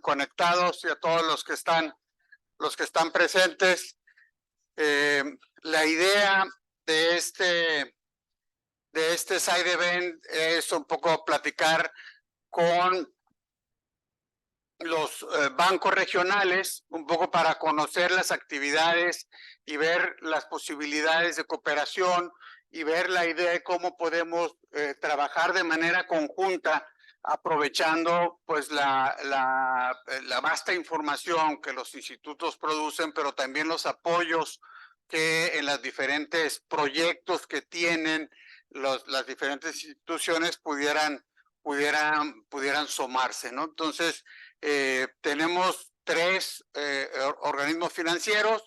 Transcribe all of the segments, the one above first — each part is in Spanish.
conectados y a todos los que están presentes. La idea de este side event es un poco platicar con los bancos regionales, un poco para conocer las actividades y ver las posibilidades de cooperación y ver la idea de cómo podemos trabajar de manera conjunta, aprovechando pues la vasta información que los institutos producen, pero también los apoyos que en los diferentes proyectos que tienen las diferentes instituciones pudieran sumarse, ¿no? Entonces, tenemos tres organismos financieros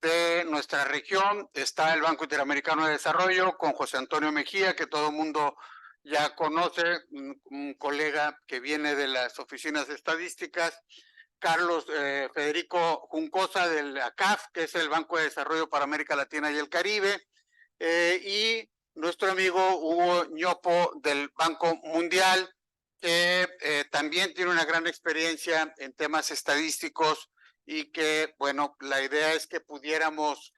de nuestra región. Está el Banco Interamericano de Desarrollo con José Antonio Mejía, que todo el mundo ya conoce, un colega que viene de las oficinas estadísticas. Carlos Federico Juncosa del ACAF, que es el Banco de Desarrollo para América Latina y el Caribe, y nuestro amigo Hugo Ñopo del Banco Mundial, que también tiene una gran experiencia en temas estadísticos y que, bueno, la idea es que pudiéramos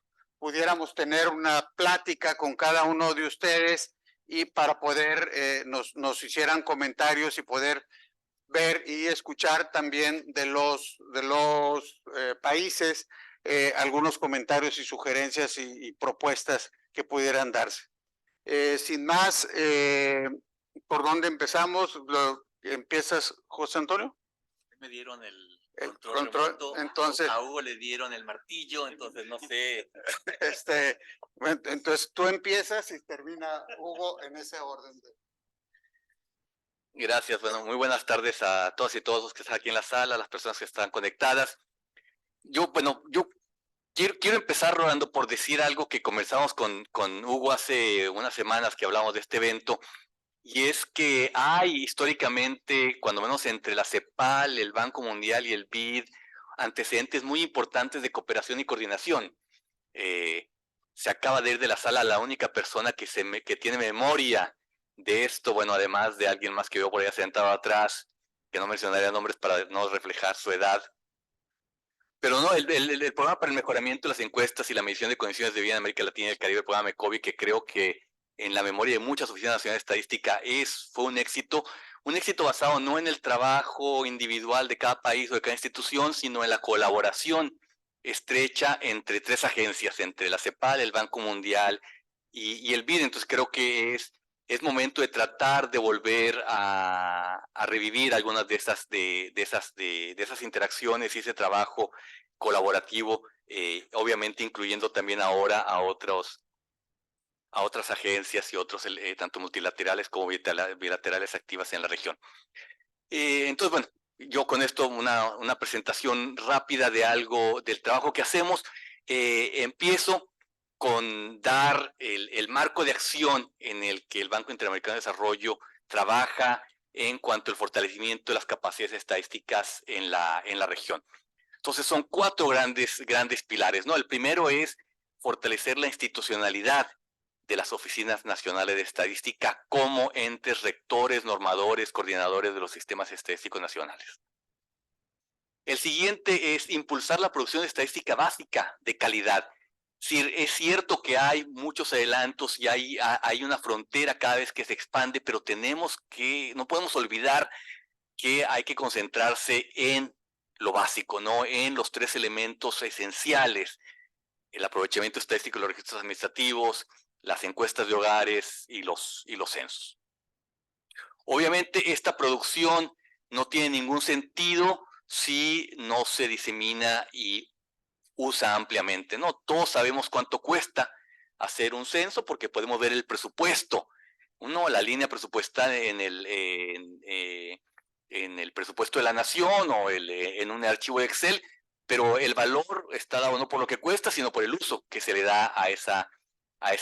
tener una plática con cada uno de ustedes y para poder nos hicieran comentarios y poder ver y escuchar también de los países algunos comentarios y sugerencias y propuestas que pudieran darse. Sin más, ¿por dónde empezamos? ¿Empiezas, José Antonio? Me dieron el control remoto, entonces a Hugo le dieron el martillo, entonces no sé. Entonces tú empiezas y termina Hugo en ese orden. Gracias, bueno, muy buenas tardes a todas y todos los que están aquí en la sala, a las personas que están conectadas. Yo quiero empezar, Rolando, por decir algo que conversamos con Hugo hace unas semanas que hablamos de este evento, y es que hay históricamente, cuando menos entre la CEPAL, el Banco Mundial y el BID, antecedentes muy importantes de cooperación y coordinación. Se acaba de ir de la sala la única persona que tiene memoria de esto, bueno, además de alguien más que veo por allá sentado atrás, que no mencionaría nombres para no reflejar su edad. Pero no, el programa para el mejoramiento de las encuestas y la medición de condiciones de vida en América Latina y el Caribe, el programa MECOVI, que creo que en la memoria de muchas oficinas nacionales de estadística fue un éxito basado no en el trabajo individual de cada país o de cada institución, sino en la colaboración estrecha entre tres agencias, entre la CEPAL, el Banco Mundial y el BID. Entonces creo que es momento de tratar de volver a revivir algunas de esas interacciones y ese trabajo colaborativo, obviamente incluyendo también ahora a otras agencias y otros, tanto multilaterales como bilaterales activas en la región. Entonces, bueno, yo con esto una presentación rápida de algo del trabajo que hacemos. Empiezo con dar el marco de acción en el que el Banco Interamericano de Desarrollo trabaja en cuanto al fortalecimiento de las capacidades estadísticas en la región. Entonces son cuatro grandes pilares, ¿no? El primero es fortalecer la institucionalidad de las oficinas nacionales de estadística como entes rectores, normadores, coordinadores de los sistemas estadísticos nacionales. El siguiente es impulsar la producción de estadística básica de calidad. Es cierto que hay muchos adelantos y hay una frontera cada vez que se expande, pero no podemos olvidar que hay que concentrarse en lo básico, ¿no? En los tres elementos esenciales: el aprovechamiento estadístico de los registros administrativos, las encuestas de hogares y los censos. Obviamente esta producción no tiene ningún sentido si no se disemina y usa ampliamente, ¿no? Todos sabemos cuánto cuesta hacer un censo porque podemos ver el presupuesto, ¿no? La línea presupuestal en el presupuesto de la nación o en un archivo de Excel, pero el valor está dado no por lo que cuesta, sino por el uso que se le da a esa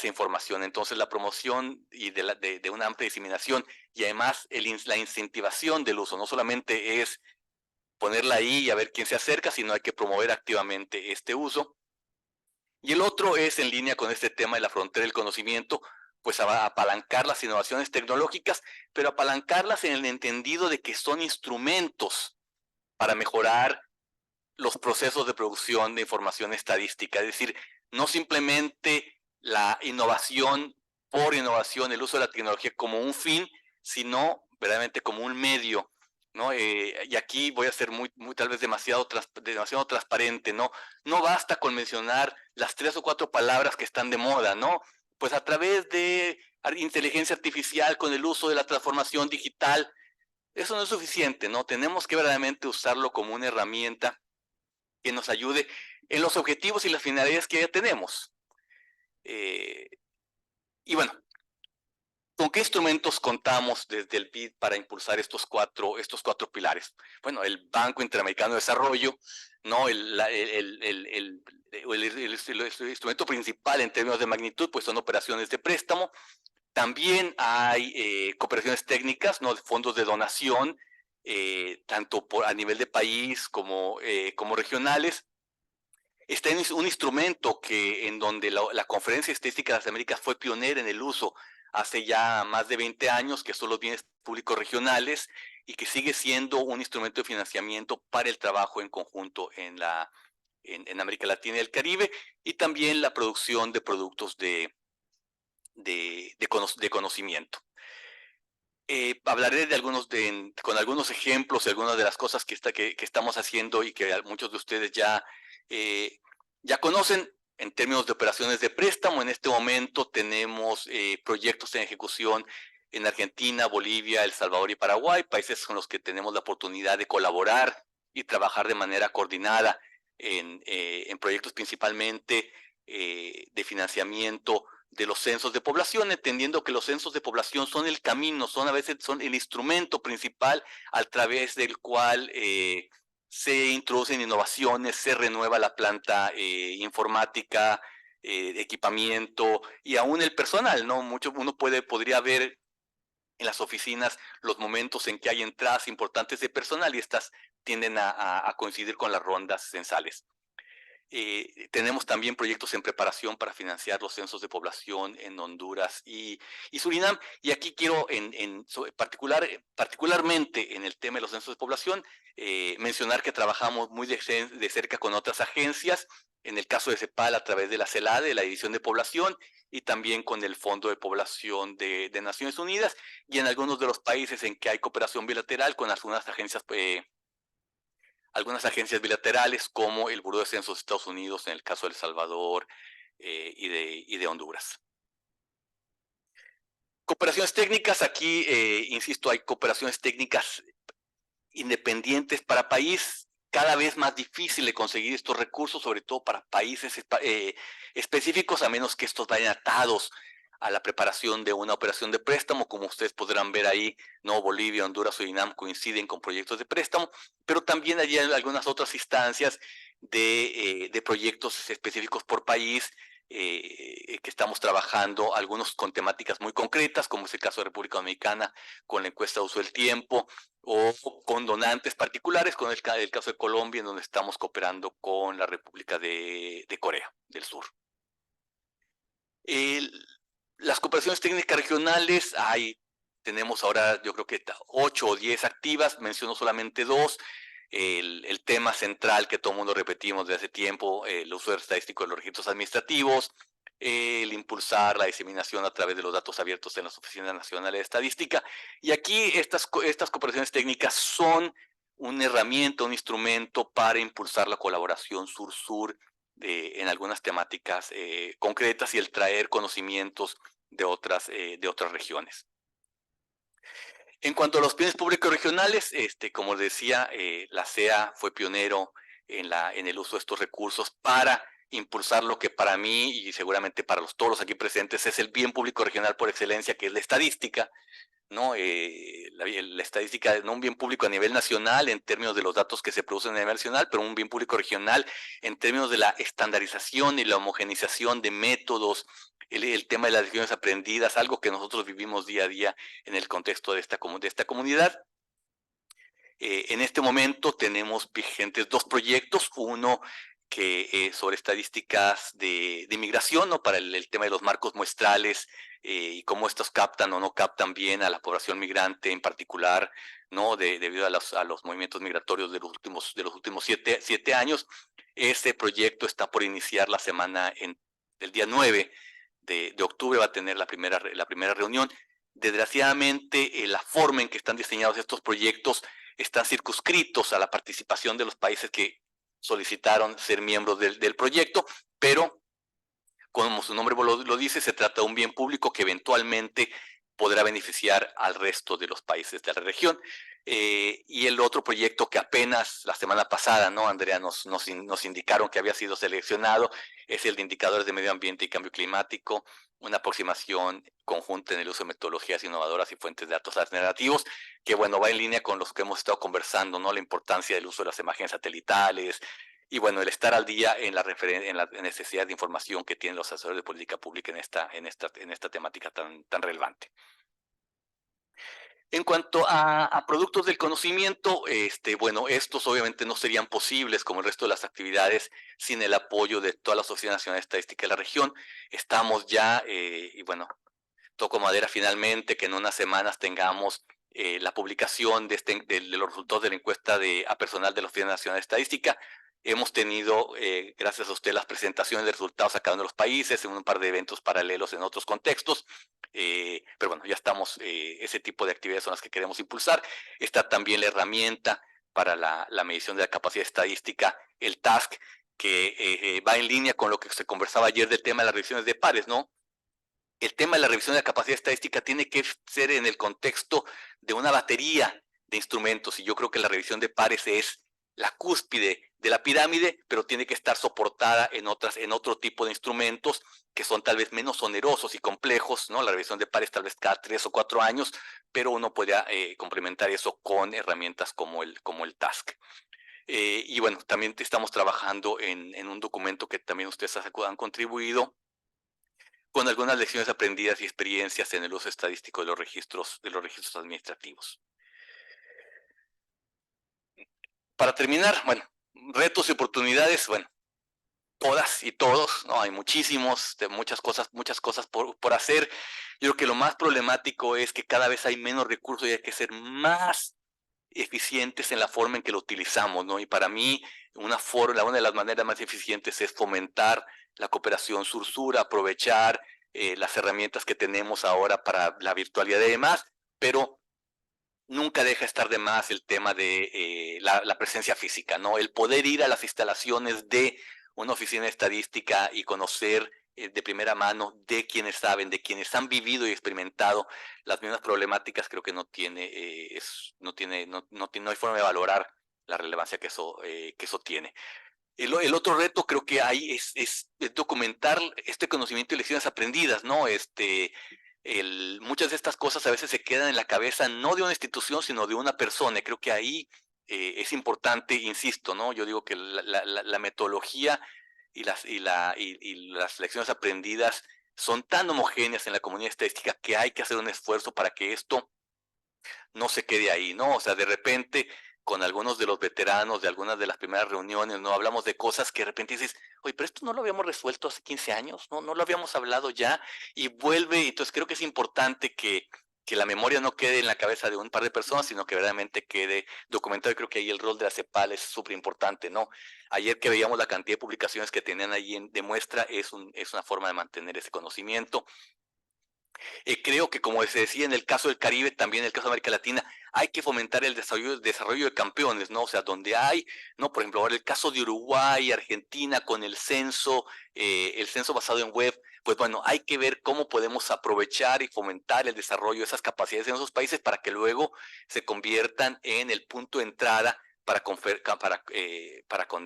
información. Entonces la promoción y de una amplia diseminación y además la incentivación del uso no solamente es ponerla ahí y a ver quién se acerca, sino hay que promover activamente este uso. Y el otro es en línea con este tema de la frontera del conocimiento, pues a apalancar las innovaciones tecnológicas, pero apalancarlas en el entendido de que son instrumentos para mejorar los procesos de producción de información estadística, es decir, no simplemente la innovación por innovación, el uso de la tecnología como un fin, sino verdaderamente como un medio, ¿no? Y aquí voy a ser tal vez demasiado transparente, ¿no? No basta con mencionar las 3 o 4 palabras que están de moda, ¿no? Pues a través de inteligencia artificial, con el uso de la transformación digital, eso no es suficiente, ¿no? Tenemos que verdaderamente usarlo como una herramienta que nos ayude en los objetivos y las finalidades que ya tenemos. Y bueno, ¿con qué instrumentos contamos desde el BID para impulsar estos cuatro pilares? Bueno, el Banco Interamericano de Desarrollo, ¿no? El instrumento principal en términos de magnitud, pues son operaciones de préstamo. También hay cooperaciones técnicas, ¿no? Fondos de donación, tanto a nivel de país como regionales. Está un instrumento en donde la Conferencia Estadística de las Américas fue pionera en el uso hace ya más de 20 años, que son los bienes públicos regionales, y que sigue siendo un instrumento de financiamiento para el trabajo en conjunto en América Latina y el Caribe, y también la producción de productos de conocimiento. Hablaré con algunos ejemplos y algunas de las cosas que estamos haciendo y que muchos de ustedes ya conocen. En términos de operaciones de préstamo, en este momento tenemos proyectos en ejecución en Argentina, Bolivia, El Salvador y Paraguay, países con los que tenemos la oportunidad de colaborar y trabajar de manera coordinada en proyectos principalmente de financiamiento de los censos de población, entendiendo que los censos de población son el camino, a veces son el instrumento principal a través del cual se introducen innovaciones, se renueva la planta informática, equipamiento y aún el personal, ¿no? Uno podría ver en las oficinas los momentos en que hay entradas importantes de personal y estas tienden a coincidir con las rondas censales. Tenemos también proyectos en preparación para financiar los censos de población en Honduras y Surinam. Y aquí quiero, particularmente en el tema de los censos de población, mencionar que trabajamos muy de cerca con otras agencias, en el caso de CEPAL a través de la CELADE, la División de Población, y también con el Fondo de Población de Naciones Unidas, y en algunos de los países en que hay cooperación bilateral con algunas agencias bilaterales como el Buró de Censos de Estados Unidos en el caso de El Salvador y de Honduras. Cooperaciones técnicas, aquí, insisto, hay cooperaciones técnicas independientes para país, cada vez más difícil de conseguir estos recursos, sobre todo para países específicos, a menos que estos vayan atados a la preparación de una operación de préstamo. Como ustedes podrán ver ahí, no, Bolivia, Honduras, Surinam coinciden con proyectos de préstamo, pero también hay algunas otras instancias de proyectos específicos por país que estamos trabajando, algunos con temáticas muy concretas, como es el caso de República Dominicana, con la encuesta de uso del tiempo, o con donantes particulares, con el caso de Colombia, en donde estamos cooperando con la República de Corea del Sur. Las cooperaciones técnicas regionales, tenemos ahora yo creo que 8 o 10 activas, menciono solamente 2. El tema central que todo el mundo repetimos desde hace tiempo, el uso estadístico de los registros administrativos, el impulsar la diseminación a través de los datos abiertos en las oficinas nacionales de estadística. Y aquí estas cooperaciones técnicas son una herramienta, un instrumento para impulsar la colaboración sur-sur en algunas temáticas concretas y el traer conocimientos de otras regiones. En cuanto a los bienes públicos regionales, como decía, la CEA fue pionero en el uso de estos recursos para impulsar lo que para mí y seguramente para todos los aquí presentes es el bien público regional por excelencia, que es la estadística, ¿no? La estadística, no un bien público a nivel nacional en términos de los datos que se producen a nivel nacional, pero un bien público regional en términos de la estandarización y la homogenización de métodos, el tema de las lecciones aprendidas, algo que nosotros vivimos día a día en el contexto de esta comunidad. En este momento tenemos vigentes 2 proyectos, uno sobre estadísticas de migración, ¿no? Para el tema de los marcos muestrales y cómo estos captan o no captan bien a la población migrante en particular, ¿no? Debido a los movimientos migratorios de los últimos siete años. Este proyecto está por iniciar la semana el día 9 de octubre, va a tener la primera reunión. Desgraciadamente, la forma en que están diseñados estos proyectos están circunscritos a la participación de los países que solicitaron ser miembros del proyecto, pero como su nombre lo dice, se trata de un bien público que eventualmente podrá beneficiar al resto de los países de la región. Y el otro proyecto que apenas la semana pasada, ¿no, Andrea? Nos indicaron que había sido seleccionado, es el de indicadores de medio ambiente y cambio climático, una aproximación conjunta en el uso de metodologías innovadoras y fuentes de datos alternativos, que bueno, va en línea con los que hemos estado conversando, ¿no? La importancia del uso de las imágenes satelitales, y bueno, el estar al día en la necesidad de información que tienen los asesores de política pública en esta temática tan relevante. En cuanto a productos del conocimiento, bueno, estos obviamente no serían posibles como el resto de las actividades sin el apoyo de toda la Sociedad Nacional de Estadística de la región. Estamos ya, y bueno, toco madera finalmente, que en unas semanas tengamos la publicación de los resultados de la encuesta a personal de la Oficina Nacional de Estadística. Hemos tenido, gracias a usted, las presentaciones de resultados a cada uno de los países, en un par de eventos paralelos en otros contextos, pero bueno, ya estamos, ese tipo de actividades son las que queremos impulsar. Está también la herramienta para la medición de la capacidad estadística, el TASC, que va en línea con lo que se conversaba ayer del tema de las revisiones de pares, ¿no? El tema de la revisión de la capacidad estadística tiene que ser en el contexto de una batería de instrumentos, y yo creo que la revisión de pares es la cúspide de la pirámide, pero tiene que estar soportada en otro tipo de instrumentos que son tal vez menos onerosos y complejos, ¿no? La revisión de pares tal vez cada 3 o 4 años, pero uno puede complementar eso con herramientas como el TASC. Y bueno, también estamos trabajando en un documento que también ustedes han contribuido, con algunas lecciones aprendidas y experiencias en el uso estadístico de los registros administrativos. Para terminar, bueno, retos y oportunidades, bueno, todas y todos, no, hay muchísimos, muchas cosas por hacer. Yo creo que lo más problemático es que cada vez hay menos recursos y hay que ser más eficientes en la forma en que lo utilizamos, ¿no? Y para mí, una de las maneras más eficientes es fomentar la cooperación sur-sur, aprovechar las herramientas que tenemos ahora para la virtualidad y demás, pero nunca deja estar de más el tema de la presencia física, ¿no? El poder ir a las instalaciones de una oficina de estadística y conocer de primera mano de quienes saben, de quienes han vivido y experimentado las mismas problemáticas, creo que no hay forma de valorar la relevancia que eso tiene. El otro reto creo que hay es documentar este conocimiento y lecciones aprendidas, ¿no? Muchas de estas cosas a veces se quedan en la cabeza no de una institución, sino de una persona. Y creo que ahí es importante, insisto, ¿no? Yo digo que la metodología y las lecciones aprendidas son tan homogéneas en la comunidad estadística que hay que hacer un esfuerzo para que esto no se quede ahí, ¿no? O sea, de repente, con algunos de los veteranos de algunas de las primeras reuniones, ¿no? Hablamos de cosas que de repente dices, oye, pero esto no lo habíamos resuelto hace 15 años, no lo habíamos hablado ya, y vuelve. Entonces creo que es importante que la memoria no quede en la cabeza de un par de personas, sino que verdaderamente quede documentado. Y creo que ahí el rol de la CEPAL es súper importante, ¿no? Ayer que veíamos la cantidad de publicaciones que tenían ahí de muestra, es una forma de mantener ese conocimiento. Creo que, como se decía en el caso del Caribe, también en el caso de América Latina, hay que fomentar el desarrollo de campeones, ¿no? O sea, donde hay, ¿no? Por ejemplo, ahora el caso de Uruguay, Argentina, con el censo basado en web, pues bueno, hay que ver cómo podemos aprovechar y fomentar el desarrollo de esas capacidades en esos países para que luego se conviertan en el punto de entrada para con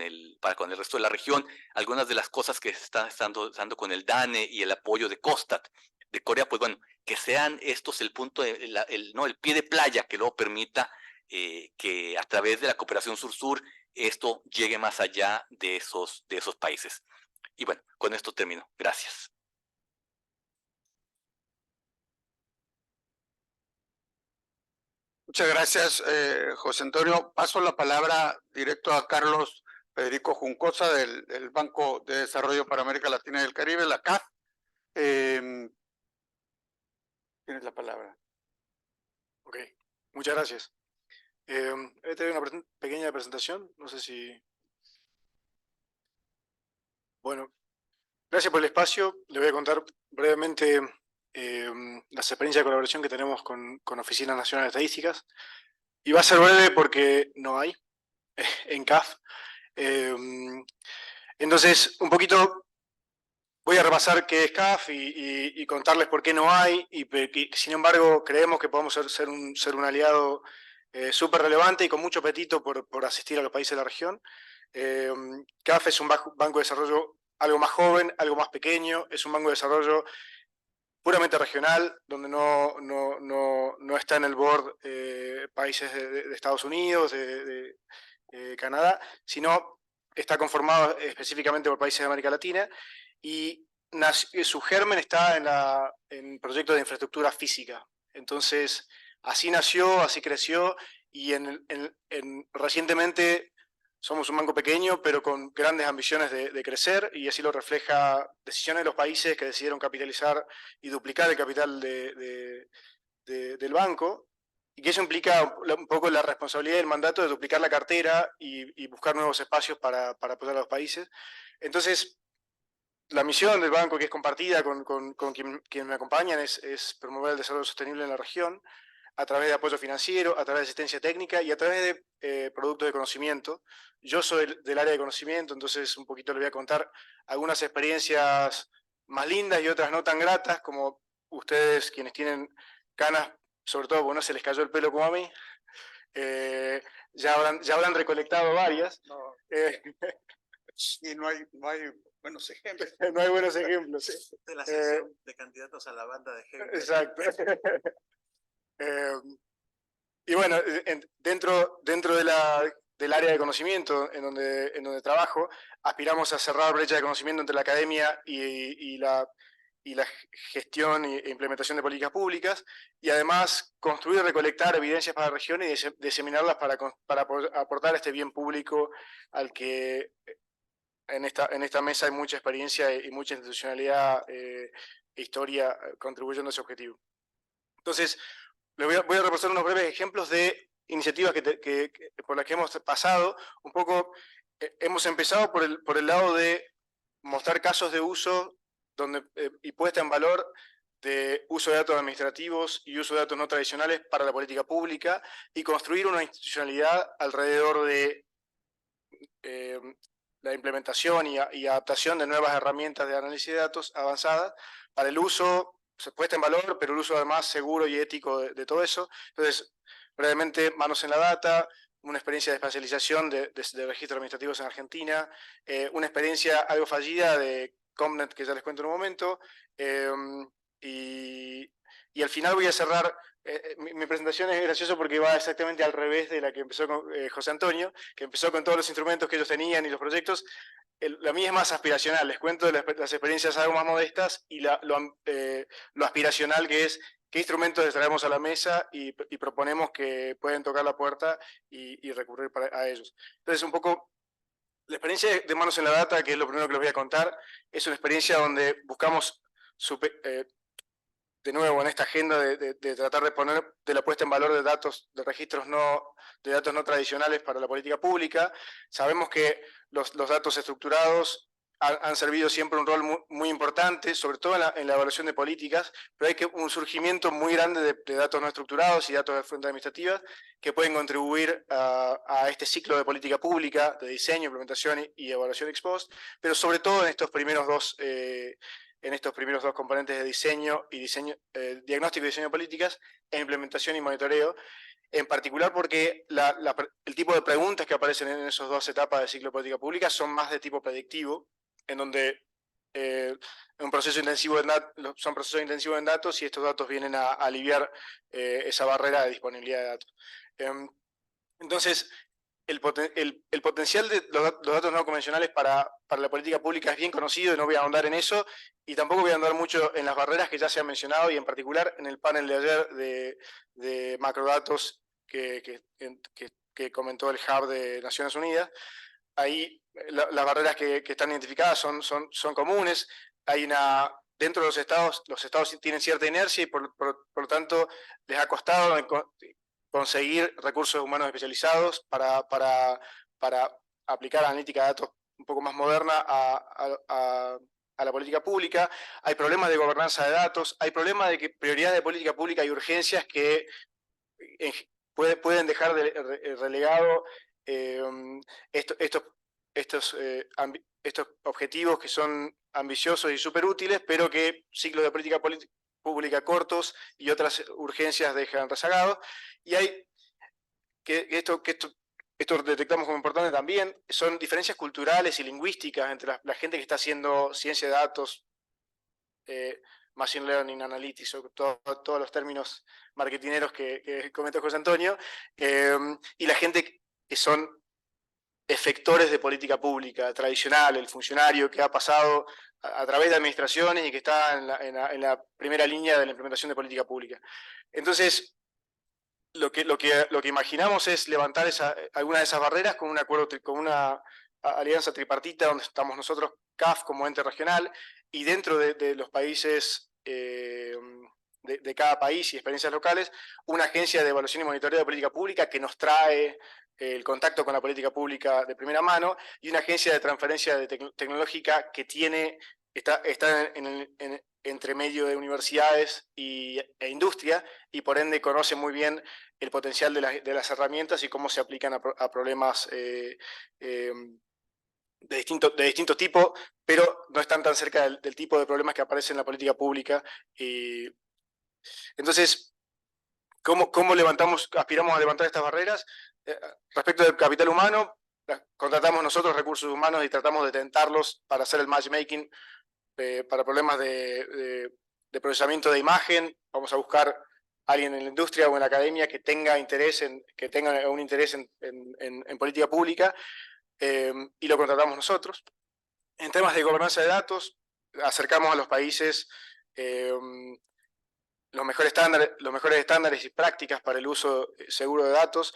el resto de la región. Algunas de las cosas que se están dando con el DANE y el apoyo de COSTAT de Corea, pues bueno, que sean estos el punto, el pie de playa que luego permita que a través de la cooperación sur-sur esto llegue más allá de esos países. Y bueno, con esto termino. Gracias. Muchas gracias, José Antonio. Paso la palabra directo a Carlos Federico Juncosa del Banco de Desarrollo para América Latina y el Caribe, la CAF. Tienes la palabra. Ok, muchas gracias. Voy a tener una pequeña presentación, no sé si... Bueno, gracias por el espacio. Le voy a contar brevemente las experiencias de colaboración que tenemos con Oficinas Nacionales de Estadísticas. Y va a ser breve porque no hay en CAF. Entonces, un poquito voy a repasar qué es CAF y contarles por qué no hay, y sin embargo creemos que podemos ser un aliado súper relevante y con mucho apetito por asistir a los países de la región. CAF es un banco de desarrollo algo más joven, algo más pequeño, es un banco de desarrollo puramente regional, donde no está en el board países de Estados Unidos, de Canadá, sino está conformado específicamente por países de América Latina, y su germen está en proyectos de infraestructura física. Entonces, así nació, así creció, y recientemente somos un banco pequeño, pero con grandes ambiciones de crecer, y así lo refleja decisiones de los países que decidieron capitalizar y duplicar el capital del banco, y que eso implica un poco la responsabilidad y el mandato de duplicar la cartera y buscar nuevos espacios para apoyar a los países. Entonces, la misión del banco, que es compartida con quien me acompañan, es promover el desarrollo sostenible en la región a través de apoyo financiero, a través de asistencia técnica y a través de productos de conocimiento. Yo soy del área de conocimiento, entonces un poquito les voy a contar algunas experiencias más lindas y otras no tan gratas, como ustedes quienes tienen canas, sobre todo porque no se les cayó el pelo como a mí, ya habrán recolectado varias. No. Eh, Y no hay buenos ejemplos. no hay buenos ejemplos. De la sección de candidatos a la banda de heavy metal. Exacto. Y bueno, dentro del área de conocimiento en donde trabajo, aspiramos a cerrar brecha de conocimiento entre la academia y la gestión e implementación de políticas públicas, y además construir y recolectar evidencias para la región y diseminarlas para aportar este bien público al que en esta mesa hay mucha experiencia y mucha institucionalidad e historia contribuyendo a ese objetivo. Entonces, voy a repasar unos breves ejemplos de iniciativas por las que hemos pasado. Un poco, hemos empezado por el lado de mostrar casos de uso y puesta en valor de uso de datos administrativos y uso de datos no tradicionales para la política pública, y construir una institucionalidad alrededor de la implementación y adaptación de nuevas herramientas de análisis de datos avanzadas para el uso, puesta en valor, pero el uso además seguro y ético de todo eso. Entonces, brevemente, manos en la data, una experiencia de especialización de registros administrativos en Argentina, una experiencia algo fallida de Comnet, que ya les cuento en un momento, y al final voy a cerrar. Mi presentación es graciosa porque va exactamente al revés de la que empezó con José Antonio, que empezó con todos los instrumentos que ellos tenían y los proyectos. La mía es más aspiracional, les cuento de las experiencias algo más modestas, y lo aspiracional, que es qué instrumentos les traemos a la mesa y proponemos que pueden tocar la puerta y recurrir a ellos. Entonces, un poco, la experiencia de Manos en la Data, que es lo primero que les voy a contar, es una experiencia donde buscamos de nuevo en esta agenda de tratar de poner de la puesta en valor de datos, de registros de datos no tradicionales para la política pública. Sabemos que los datos estructurados han servido siempre un rol muy importante, sobre todo en la evaluación de políticas, pero hay un surgimiento muy grande de datos no estructurados y datos de fuentes administrativas que pueden contribuir a este ciclo de política pública, de diseño, implementación y evaluación ex post, pero sobre todo en estos primeros dos componentes de diseño y diagnóstico y diseño de políticas, e implementación y monitoreo, en particular porque el tipo de preguntas que aparecen en esas dos etapas de ciclo de política pública son más de tipo predictivo, en donde son procesos intensivos en datos, y estos datos vienen a aliviar esa barrera de disponibilidad de datos. Entonces, el potencial de los datos no convencionales para la política pública es bien conocido, y no voy a ahondar en eso, y tampoco voy a ahondar mucho en las barreras que ya se han mencionado, y en particular en el panel de ayer de macrodatos que comentó el Hub de Naciones Unidas. ahí las barreras que están identificadas son comunes. Dentro de los estados tienen cierta inercia y por lo tanto les ha costado conseguir recursos humanos especializados para aplicar analítica de datos un poco más moderna a la política pública. Hay problemas de gobernanza de datos, hay problemas de que prioridades de política pública y urgencias que pueden dejar relegado estos objetivos que son ambiciosos y súper útiles, pero que ciclos de política pública cortos y otras urgencias dejan rezagados. Y hay esto detectamos como importante también, son diferencias culturales y lingüísticas entre la gente que está haciendo ciencia de datos, machine learning, analytics, todos los términos marketineros que comentó José Antonio, y la gente que son efectores de política pública tradicional, el funcionario que ha pasado a través de administraciones y que está en la primera línea de la implementación de política pública. Entonces, lo que imaginamos es levantar alguna de esas barreras con un acuerdo, con una alianza tripartita donde estamos nosotros, CAF como ente regional, y dentro de los países de cada país y experiencias locales, una agencia de evaluación y monitoreo de política pública que nos trae el contacto con la política pública de primera mano, y una agencia de transferencia tecnológica que está entre medio de universidades e industria, y por ende conoce muy bien el potencial de las herramientas y cómo se aplican a problemas de distinto tipo, pero no están tan cerca del tipo de problemas que aparecen en la política pública. Entonces, ¿cómo aspiramos a levantar estas barreras? Respecto del capital humano, contratamos nosotros recursos humanos y tratamos de tentarlos para hacer el matchmaking para problemas de procesamiento de imagen. Vamos a buscar a alguien en la industria o en la academia que tenga un interés en política pública, y lo contratamos nosotros. En temas de gobernanza de datos, acercamos a los países los mejores estándares y prácticas para el uso seguro de datos,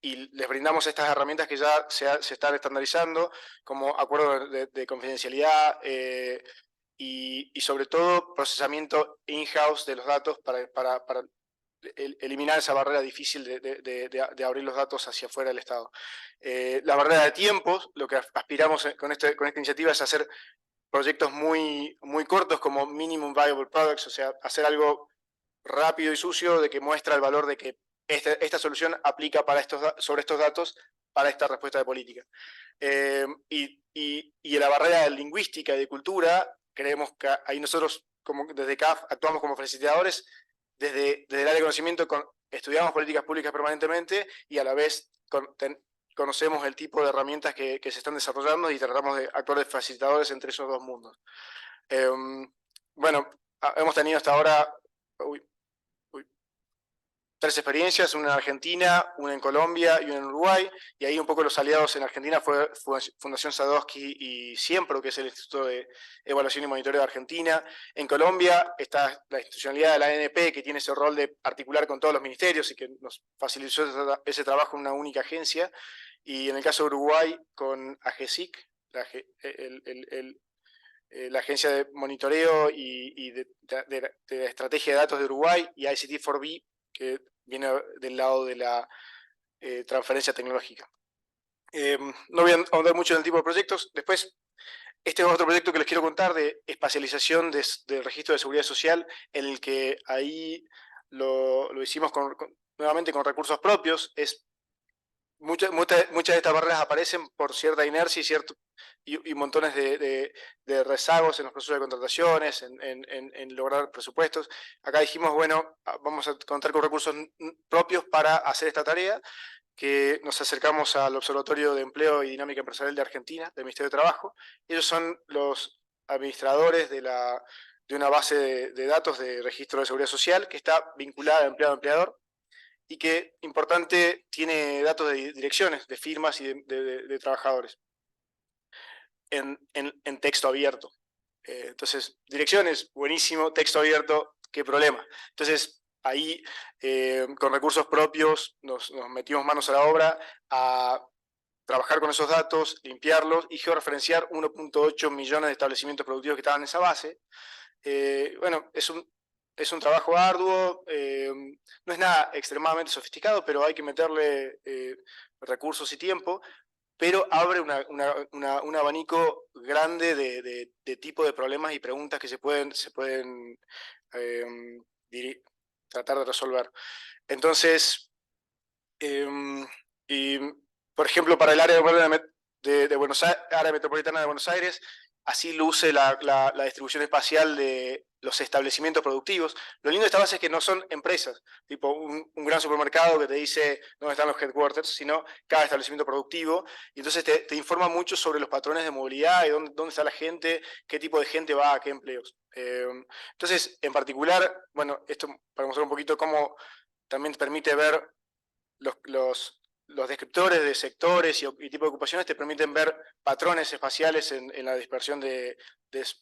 y les brindamos estas herramientas que ya se están estandarizando, como acuerdos de confidencialidad, y sobre todo procesamiento in-house de los datos para eliminar esa barrera difícil de abrir los datos hacia afuera del Estado. La barrera de tiempos, lo que aspiramos con esta iniciativa es hacer proyectos muy cortos como Minimum Viable Products, o sea, hacer algo rápido y sucio de que muestra el valor de que esta solución aplica sobre estos datos para esta respuesta de política. Y la barrera lingüística y de cultura, creemos que ahí nosotros desde CAF actuamos como facilitadores. Desde el área de conocimiento estudiamos políticas públicas permanentemente y a la vez conocemos el tipo de herramientas que se están desarrollando y tratamos de actuar de facilitadores entre esos dos mundos. Bueno, hemos tenido hasta ahora 3 experiencias, una en Argentina, una en Colombia y una en Uruguay, y ahí un poco los aliados en Argentina fue Fundación Sadowski y Siempro, que es el Instituto de Evaluación y Monitoreo de Argentina. En Colombia está la institucionalidad de la ANP, que tiene ese rol de articular con todos los ministerios y que nos facilitó ese trabajo en una única agencia. Y en el caso de Uruguay, con AGESIC, la agencia de monitoreo y de estrategia de datos de Uruguay, y ICT4B, que viene del lado de la transferencia tecnológica. No voy a ahondar mucho en el tipo de proyectos. Después, este es otro proyecto que les quiero contar de espacialización del registro de seguridad social, en el que ahí lo hicimos nuevamente con recursos propios. Muchas de estas barreras aparecen por cierta inercia y montones de rezagos en los procesos de contrataciones, en lograr presupuestos. Acá dijimos, bueno, vamos a contar con recursos propios para hacer esta tarea, que nos acercamos al Observatorio de Empleo y Dinámica Empresarial de Argentina, del Ministerio de Trabajo. Ellos son los administradores de una base de datos de registro de seguridad social que está vinculada a empleado-empleador, y que, importante, tiene datos de direcciones, de firmas y de trabajadores en texto abierto. Entonces, direcciones, buenísimo, texto abierto, qué problema. Entonces, ahí, con recursos propios, nos metimos manos a la obra a trabajar con esos datos, limpiarlos y georreferenciar 1.8 millones de establecimientos productivos que estaban en esa base. Bueno, es un trabajo arduo, no es nada extremadamente sofisticado, pero hay que meterle recursos y tiempo, pero abre un abanico grande de tipo de problemas y preguntas que se pueden tratar de resolver. Entonces, y, por ejemplo, para el área de Buenos Aires, área metropolitana de Buenos Aires, así luce la distribución espacial de los establecimientos productivos. Lo lindo de esta base es que no son empresas, tipo un gran supermercado que te dice dónde están los headquarters, sino cada establecimiento productivo, y entonces te informa mucho sobre los patrones de movilidad y dónde está la gente, qué tipo de gente va a qué empleos. Entonces, en particular, bueno, esto para mostrar un poquito cómo también te permite ver los descriptores de sectores y tipo de ocupaciones te permiten ver patrones espaciales en la dispersión de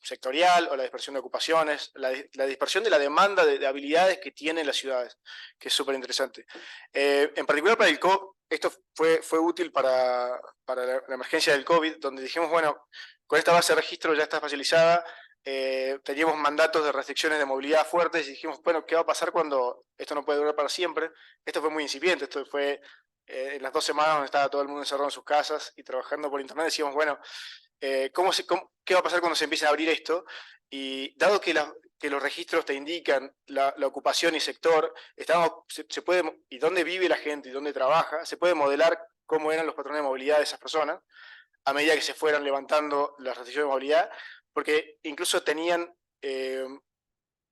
sectorial o la dispersión de ocupaciones, la dispersión de la demanda de habilidades que tienen las ciudades, que es súper interesante. En particular para el COVID, esto fue útil para la emergencia del COVID, donde dijimos, bueno, con esta base de registro ya está espacializada, teníamos mandatos de restricciones de movilidad fuertes y dijimos, bueno, ¿qué va a pasar cuando esto no puede durar para siempre? Esto fue muy incipiente, esto fue en las 2 semanas donde estaba todo el mundo encerrado en sus casas y trabajando por internet, decíamos, bueno, ¿qué va a pasar cuando se empiece a abrir esto? Y dado que los registros te indican la ocupación y sector, se puede, y dónde vive la gente y dónde trabaja, se puede modelar cómo eran los patrones de movilidad de esas personas a medida que se fueran levantando las restricciones de movilidad, porque incluso tenían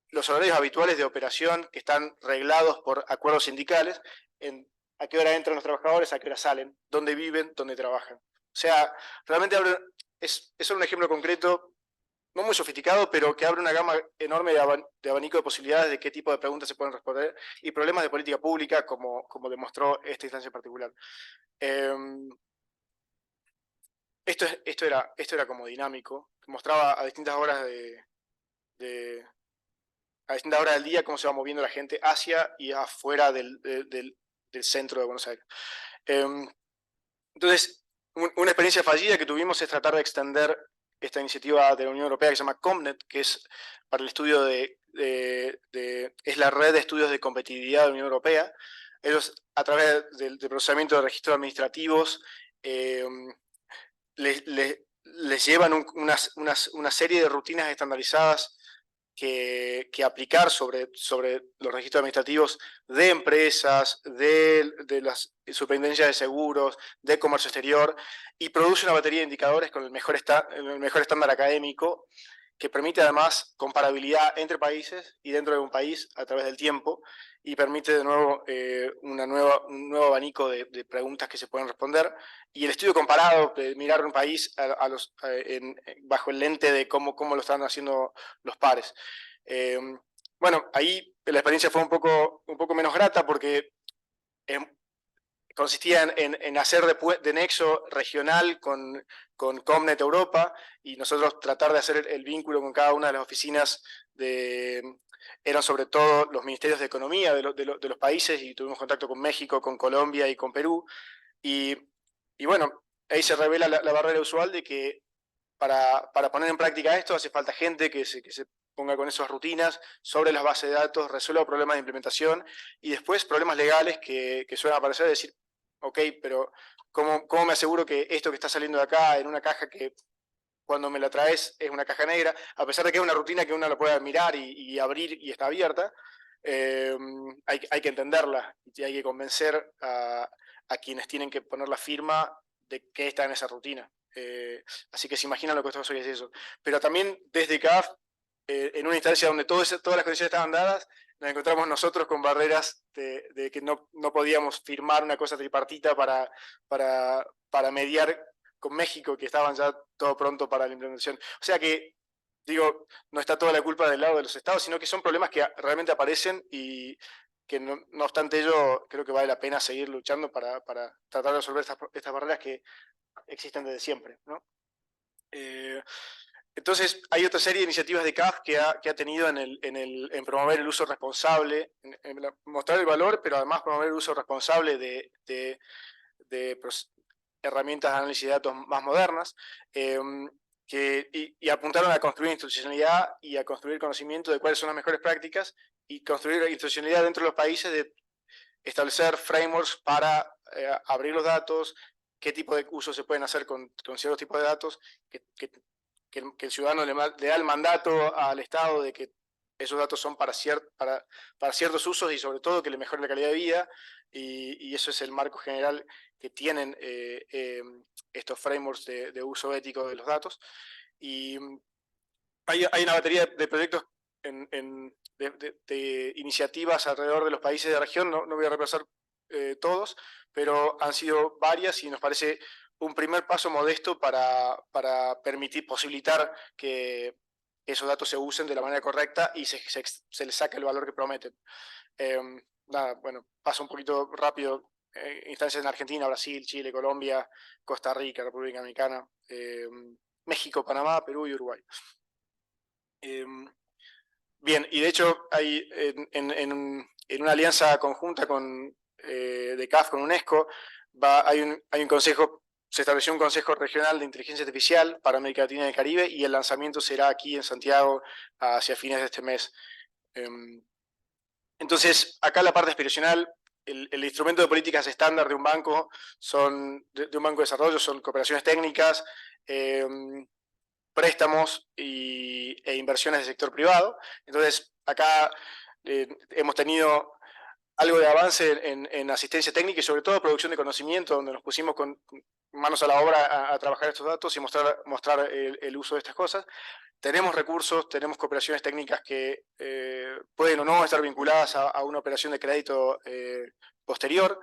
los horarios habituales de operación que están reglados por acuerdos sindicales, a qué hora entran los trabajadores, a qué hora salen, dónde viven, dónde trabajan. O sea, realmente es solo un ejemplo concreto, no muy sofisticado, pero que abre una gama enorme de abanico de posibilidades de qué tipo de preguntas se pueden responder y problemas de política pública, como demostró esta instancia en particular. Esto era como dinámico, mostraba a distintas horas a distintas horas del día cómo se va moviendo la gente hacia y afuera del centro de Buenos Aires. Entonces, una experiencia fallida que tuvimos es tratar de extender esta iniciativa de la Unión Europea que se llama COMNET, que es para el estudio es la red de estudios de competitividad de la Unión Europea. Ellos, a través del procesamiento de registros administrativos, les llevan una serie de rutinas estandarizadas que aplicar sobre los registros administrativos de empresas, de las superintendencias de seguros, de comercio exterior, y produce una batería de indicadores con el mejor estándar académico, que permite además comparabilidad entre países y dentro de un país a través del tiempo, y permite de nuevo un nuevo abanico de preguntas que se pueden responder. Y el estudio comparado, de mirar un país bajo el lente de cómo lo están haciendo los pares. Bueno, ahí la experiencia fue un poco menos grata porque consistía en hacer de nexo regional con COMNET Europa y nosotros tratar de hacer el vínculo con cada una de las oficinas eran sobre todo los ministerios de economía de los países, y tuvimos contacto con México, con Colombia y con Perú. Y bueno, ahí se revela la barrera usual de que para poner en práctica esto hace falta gente que se ponga con esas rutinas sobre las bases de datos, resuelva problemas de implementación y después problemas legales que suelen aparecer, de decir, ok, pero ¿cómo me aseguro que esto que está saliendo de acá en una caja que cuando me la traes es una caja negra, a pesar de que es una rutina que uno la puede mirar y abrir y está abierta, hay que entenderla y hay que convencer a quienes tienen que poner la firma de qué está en esa rutina. Así que se imaginan lo que esto es eso. Pero también desde CAF, en una instancia donde todas las condiciones estaban dadas, nos encontramos nosotros con barreras de que no podíamos firmar una cosa tripartita para mediar con México, que estaban ya todo pronto para la implementación. O sea que, digo, no está toda la culpa del lado de los estados, sino que son problemas que realmente aparecen y que no obstante ello, creo que vale la pena seguir luchando para tratar de resolver estas barreras que existen desde siempre, ¿no? Entonces, hay otra serie de iniciativas de CAF que ha tenido en promover el uso responsable, en mostrar el valor, pero además promover el uso responsable de herramientas de análisis de datos más modernas, y apuntaron a construir institucionalidad y a construir conocimiento de cuáles son las mejores prácticas y construir institucionalidad dentro de los países, de establecer frameworks para abrir los datos, qué tipo de usos se pueden hacer con ciertos tipos de datos, que el ciudadano le da el mandato al Estado de que esos datos son para ciertos usos y sobre todo que le mejoren la calidad de vida, y eso es el marco general que tienen estos frameworks de uso ético de los datos. Y hay una batería de proyectos de iniciativas alrededor de los países de la región, no voy a repasar todos, pero han sido varias y nos parece un primer paso modesto para posibilitar que esos datos se usen de la manera correcta y se les saque el valor que prometen. Nada, bueno, paso un poquito rápido. Instancias en Argentina, Brasil, Chile, Colombia, Costa Rica, República Dominicana, México, Panamá, Perú y Uruguay. Bien, y de hecho hay en una alianza conjunta de CAF con UNESCO, hay un consejo, se estableció un Consejo Regional de Inteligencia Artificial para América Latina y el Caribe, y el lanzamiento será aquí en Santiago hacia fines de este mes. Entonces, acá la parte aspiracional, el instrumento de políticas estándar de un banco de un banco de desarrollo son cooperaciones técnicas, préstamos e inversiones del sector privado. Entonces, acá hemos tenido algo de avance en asistencia técnica y sobre todo producción de conocimiento, donde nos pusimos con manos a la obra a trabajar estos datos y mostrar el uso de estas cosas. Tenemos recursos, tenemos cooperaciones técnicas que pueden o no estar vinculadas a una operación de crédito posterior.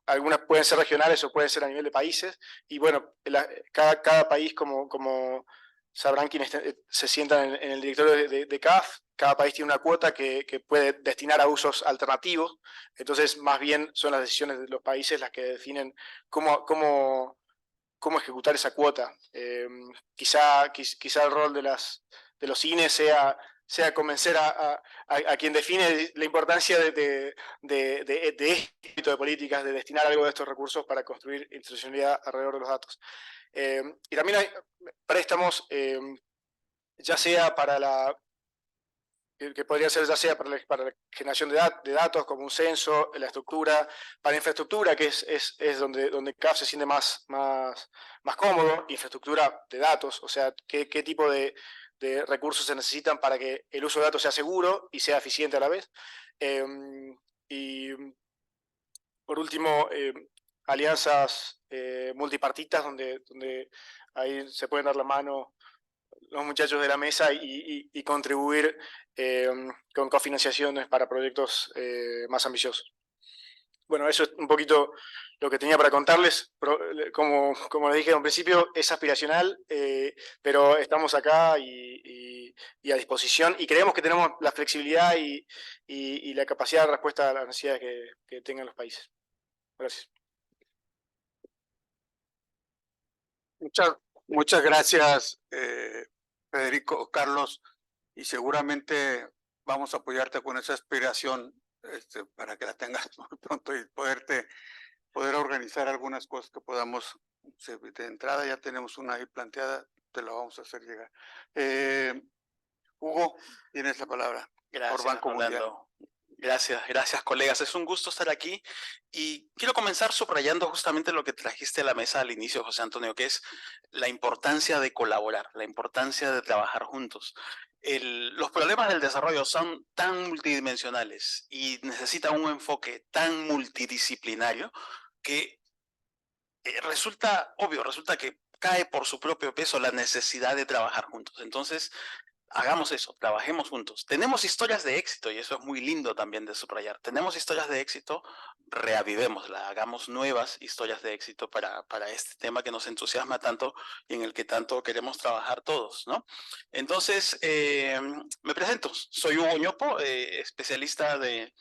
Algunas pueden ser regionales o pueden ser a nivel de países. Y bueno, cada país, como sabrán quienes se sientan en el directorio de CAF, cada país tiene una cuota que puede destinar a usos alternativos. Entonces, más bien son las decisiones de los países las que definen cómo ejecutar esa cuota. Quizá el rol de los cines sea convencer a quien define la importancia de este tipo de políticas, de destinar algo de estos recursos para construir institucionalidad alrededor de los datos. Y también hay préstamos, ya sea para que podría ser ya sea para la generación de datos, como un censo, la estructura, para infraestructura, que es donde CAF se siente más cómodo, infraestructura de datos, o sea, qué tipo de recursos se necesitan para que el uso de datos sea seguro y sea eficiente a la vez. Y por último, alianzas multipartitas, donde ahí se pueden dar la mano los muchachos de la mesa y contribuir con cofinanciaciones para proyectos más ambiciosos. Bueno, eso es un poquito lo que tenía para contarles. Como les dije en un principio, es aspiracional, pero estamos acá y a disposición, y creemos que tenemos la flexibilidad y la capacidad de respuesta a las necesidades que tengan los países. Gracias. Muchas gracias, Federico, Carlos, y seguramente vamos a apoyarte con esa aspiración para que la tengas muy pronto y poder organizar algunas cosas que podamos. De entrada ya tenemos una ahí planteada, te la vamos a hacer llegar. Hugo, tienes la palabra. Gracias, por Banco Mundial. Rolando. Gracias, colegas. Es un gusto estar aquí y quiero comenzar subrayando justamente lo que trajiste a la mesa al inicio, José Antonio, que es la importancia de colaborar, la importancia de trabajar juntos. Los problemas del desarrollo son tan multidimensionales y necesitan un enfoque tan multidisciplinario que resulta obvio, resulta que cae por su propio peso la necesidad de trabajar juntos. Entonces, hagamos eso, trabajemos juntos. Tenemos historias de éxito y eso es muy lindo también de subrayar. Tenemos historias de éxito, reavivémosla, hagamos nuevas historias de éxito para este tema que nos entusiasma tanto y en el que tanto queremos trabajar todos, ¿no? Entonces, me presento. Soy Hugo Ñopo, especialista de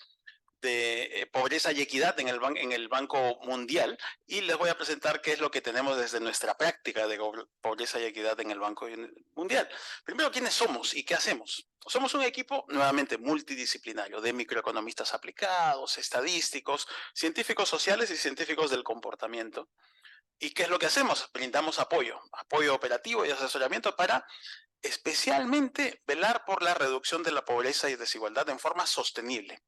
pobreza y equidad en el Banco Mundial, y les voy a presentar qué es lo que tenemos desde nuestra práctica de pobreza y equidad en el Banco Mundial. Primero, ¿quiénes somos y qué hacemos? Somos un equipo nuevamente multidisciplinario de microeconomistas aplicados, estadísticos, científicos sociales y científicos del comportamiento. ¿Y qué es lo que hacemos? Brindamos apoyo operativo y asesoramiento para especialmente velar por la reducción de la pobreza y desigualdad en forma sostenible.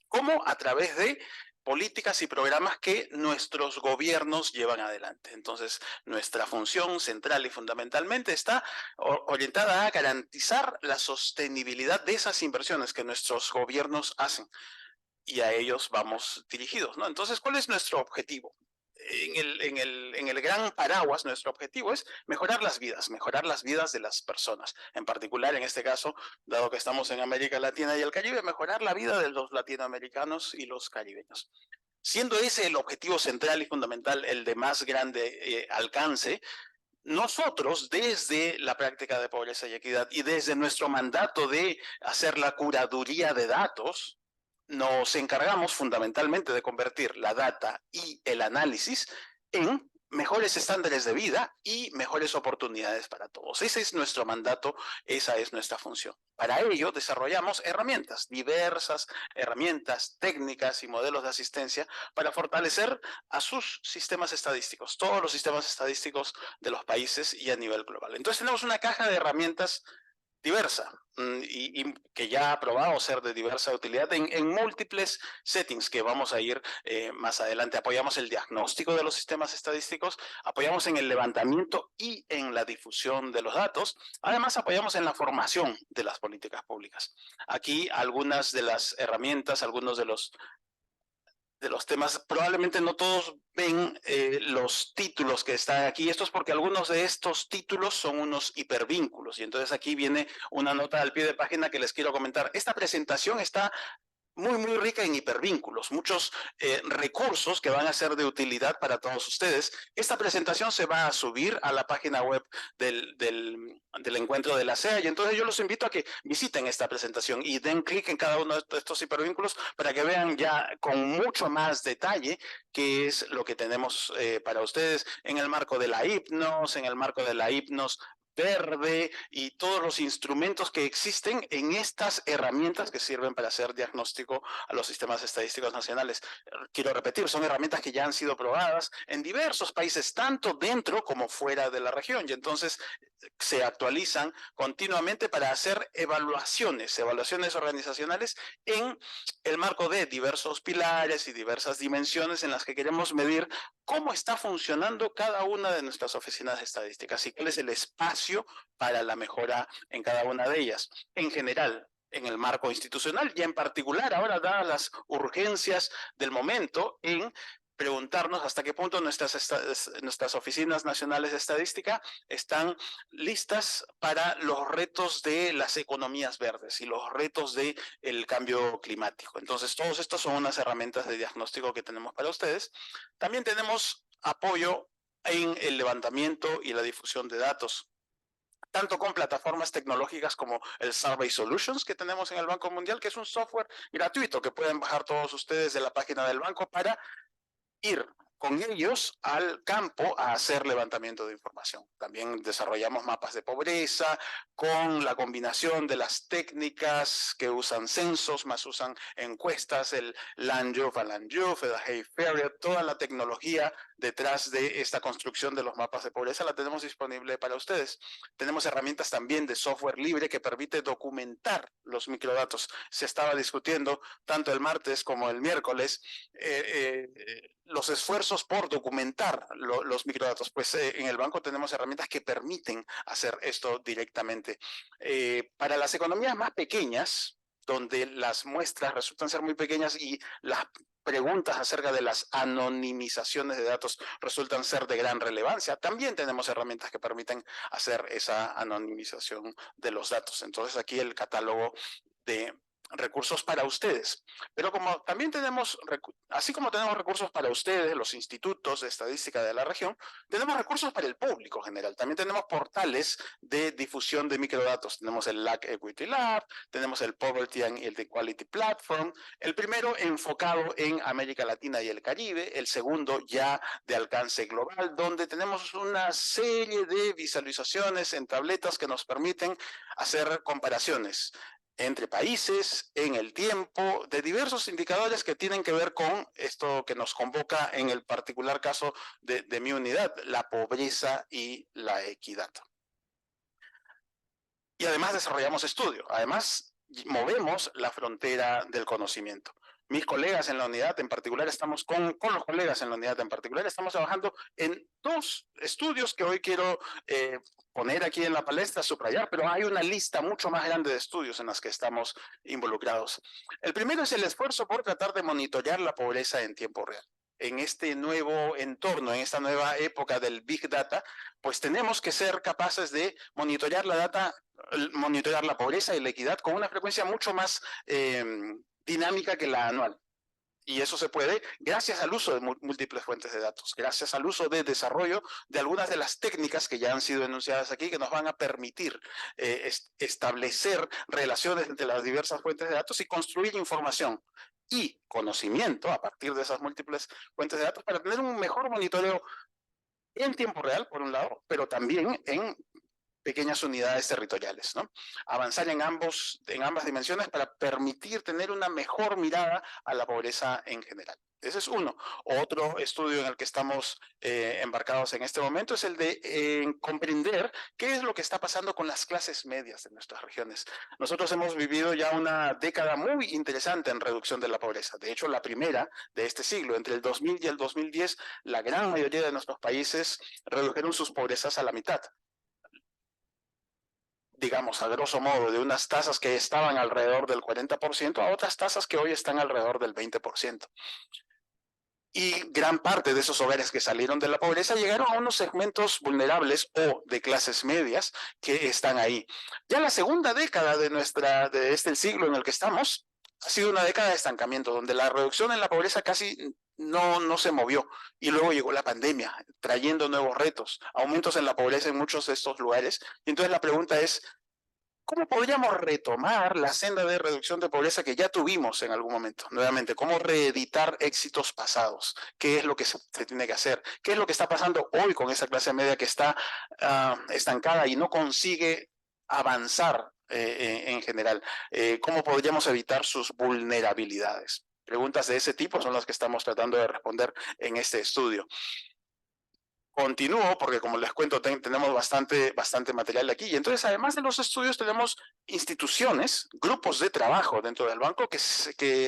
¿Cómo? A través de políticas y programas que nuestros gobiernos llevan adelante. Entonces, nuestra función central y fundamentalmente está orientada a garantizar la sostenibilidad de esas inversiones que nuestros gobiernos hacen, y a ellos vamos dirigidos, ¿no? Entonces, ¿cuál es nuestro objetivo? En el gran paraguas, nuestro objetivo es mejorar las vidas de las personas. En particular, en este caso, dado que estamos en América Latina y el Caribe, mejorar la vida de los latinoamericanos y los caribeños. Siendo ese el objetivo central y fundamental, el de más grande alcance, nosotros, desde la práctica de pobreza y equidad y desde nuestro mandato de hacer la curaduría de datos, nos encargamos fundamentalmente de convertir la data y el análisis en mejores estándares de vida y mejores oportunidades para todos. Ese es nuestro mandato, esa es nuestra función. Para ello desarrollamos herramientas, diversas herramientas, técnicas y modelos de asistencia para fortalecer a sus sistemas estadísticos, todos los sistemas estadísticos de los países y a nivel global. Entonces tenemos una caja de herramientas diversa y que ya ha probado ser de diversa utilidad en múltiples settings que vamos a ir más adelante. Apoyamos el diagnóstico de los sistemas estadísticos, apoyamos en el levantamiento y en la difusión de los datos, además apoyamos en la formación de las políticas públicas. Aquí algunas de las herramientas, algunos de los temas, probablemente no todos ven los títulos que están aquí. Esto es porque algunos de estos títulos son unos hipervínculos. Y entonces aquí viene una nota al pie de página que les quiero comentar. Esta presentación está muy rica en hipervínculos, muchos recursos que van a ser de utilidad para todos ustedes. Esta presentación se va a subir a la página web del encuentro de la CEA, y entonces yo los invito a que visiten esta presentación y den clic en cada uno de estos hipervínculos para que vean ya con mucho más detalle qué es lo que tenemos para ustedes en el marco de la HIPNOS, en el marco de la HIPNOS verde y todos los instrumentos que existen en estas herramientas que sirven para hacer diagnóstico a los sistemas estadísticos nacionales. Quiero repetir, son herramientas que ya han sido probadas en diversos países, tanto dentro como fuera de la región, y entonces se actualizan continuamente para hacer evaluaciones organizacionales en el marco de diversos pilares y diversas dimensiones en las que queremos medir cómo está funcionando cada una de nuestras oficinas estadísticas y cuál es el espacio para la mejora en cada una de ellas. En general, en el marco institucional y en particular ahora, dadas las urgencias del momento, en preguntarnos hasta qué punto nuestras oficinas nacionales de estadística están listas para los retos de las economías verdes y los retos del cambio climático. Entonces, todos estos son unas herramientas de diagnóstico que tenemos para ustedes. También tenemos apoyo en el levantamiento y la difusión de datos, tanto con plataformas tecnológicas como el Survey Solutions que tenemos en el Banco Mundial, que es un software gratuito que pueden bajar todos ustedes de la página del banco para ir con ellos al campo a hacer levantamiento de información. También desarrollamos mapas de pobreza con la combinación de las técnicas que usan censos, más usan encuestas, el LandYouth, el Hey Ferret, toda la tecnología detrás de esta construcción de los mapas de pobreza la tenemos disponible para ustedes. Tenemos herramientas también de software libre que permite documentar los microdatos. Se estaba discutiendo tanto el martes como el miércoles los esfuerzos por documentar los microdatos. Pues en el banco tenemos herramientas que permiten hacer esto directamente. Para las economías más pequeñas, donde las muestras resultan ser muy pequeñas y las preguntas acerca de las anonimizaciones de datos resultan ser de gran relevancia, también tenemos herramientas que permiten hacer esa anonimización de los datos. Entonces aquí el catálogo de recursos para ustedes. Pero como también tenemos, así como tenemos recursos para ustedes, los institutos de estadística de la región, tenemos recursos para el público general. También tenemos portales de difusión de microdatos. Tenemos el LAC Equity Lab, tenemos el Poverty and Equality Platform. El primero enfocado en América Latina y el Caribe, el segundo ya de alcance global, donde tenemos una serie de visualizaciones en tabletas que nos permiten hacer comparaciones entre países, en el tiempo, de diversos indicadores que tienen que ver con esto que nos convoca en el particular caso de mi unidad, la pobreza y la equidad. Y además desarrollamos estudio, además movemos la frontera del conocimiento. Mis colegas en la unidad en particular, estamos con los colegas en la unidad en particular, estamos trabajando en 2 estudios que hoy quiero poner aquí en la palestra, subrayar, pero hay una lista mucho más grande de estudios en las que estamos involucrados. El primero es el esfuerzo por tratar de monitorear la pobreza en tiempo real. En este nuevo entorno, en esta nueva época del Big Data, pues tenemos que ser capaces de monitorear la data, monitorear la pobreza y la equidad con una frecuencia mucho más dinámica que la anual. Y eso se puede gracias al uso de múltiples fuentes de datos, gracias al uso de desarrollo de algunas de las técnicas que ya han sido enunciadas aquí, que nos van a permitir establecer relaciones entre las diversas fuentes de datos y construir información y conocimiento a partir de esas múltiples fuentes de datos para tener un mejor monitoreo en tiempo real, por un lado, pero también en pequeñas unidades territoriales, ¿no? Avanzar en ambas dimensiones para permitir tener una mejor mirada a la pobreza en general. Ese es uno. Otro estudio en el que estamos embarcados en este momento es el de comprender qué es lo que está pasando con las clases medias de nuestras regiones. Nosotros hemos vivido ya una década muy interesante en reducción de la pobreza. De hecho, la primera de este siglo, entre el 2000 y el 2010, la gran mayoría de nuestros países redujeron sus pobrezas a la mitad. Digamos, a grosso modo, de unas tasas que estaban alrededor del 40% a otras tasas que hoy están alrededor del 20%. Y gran parte de esos hogares que salieron de la pobreza llegaron a unos segmentos vulnerables o de clases medias que están ahí. Ya la segunda década de este siglo en el que estamos ha sido una década de estancamiento, donde la reducción en la pobreza casi no se movió. Y luego llegó la pandemia, trayendo nuevos retos, aumentos en la pobreza en muchos de estos lugares. Y entonces la pregunta es, ¿cómo podríamos retomar la senda de reducción de pobreza que ya tuvimos en algún momento? Nuevamente, ¿cómo reeditar éxitos pasados? ¿Qué es lo que se tiene que hacer? ¿Qué es lo que está pasando hoy con esa clase media que está estancada y no consigue avanzar en general? ¿Cómo podríamos evitar sus vulnerabilidades? Preguntas de ese tipo son las que estamos tratando de responder en este estudio. Continúo porque, como les cuento, tenemos bastante material aquí. Y entonces, además de los estudios, tenemos instituciones, grupos de trabajo dentro del banco que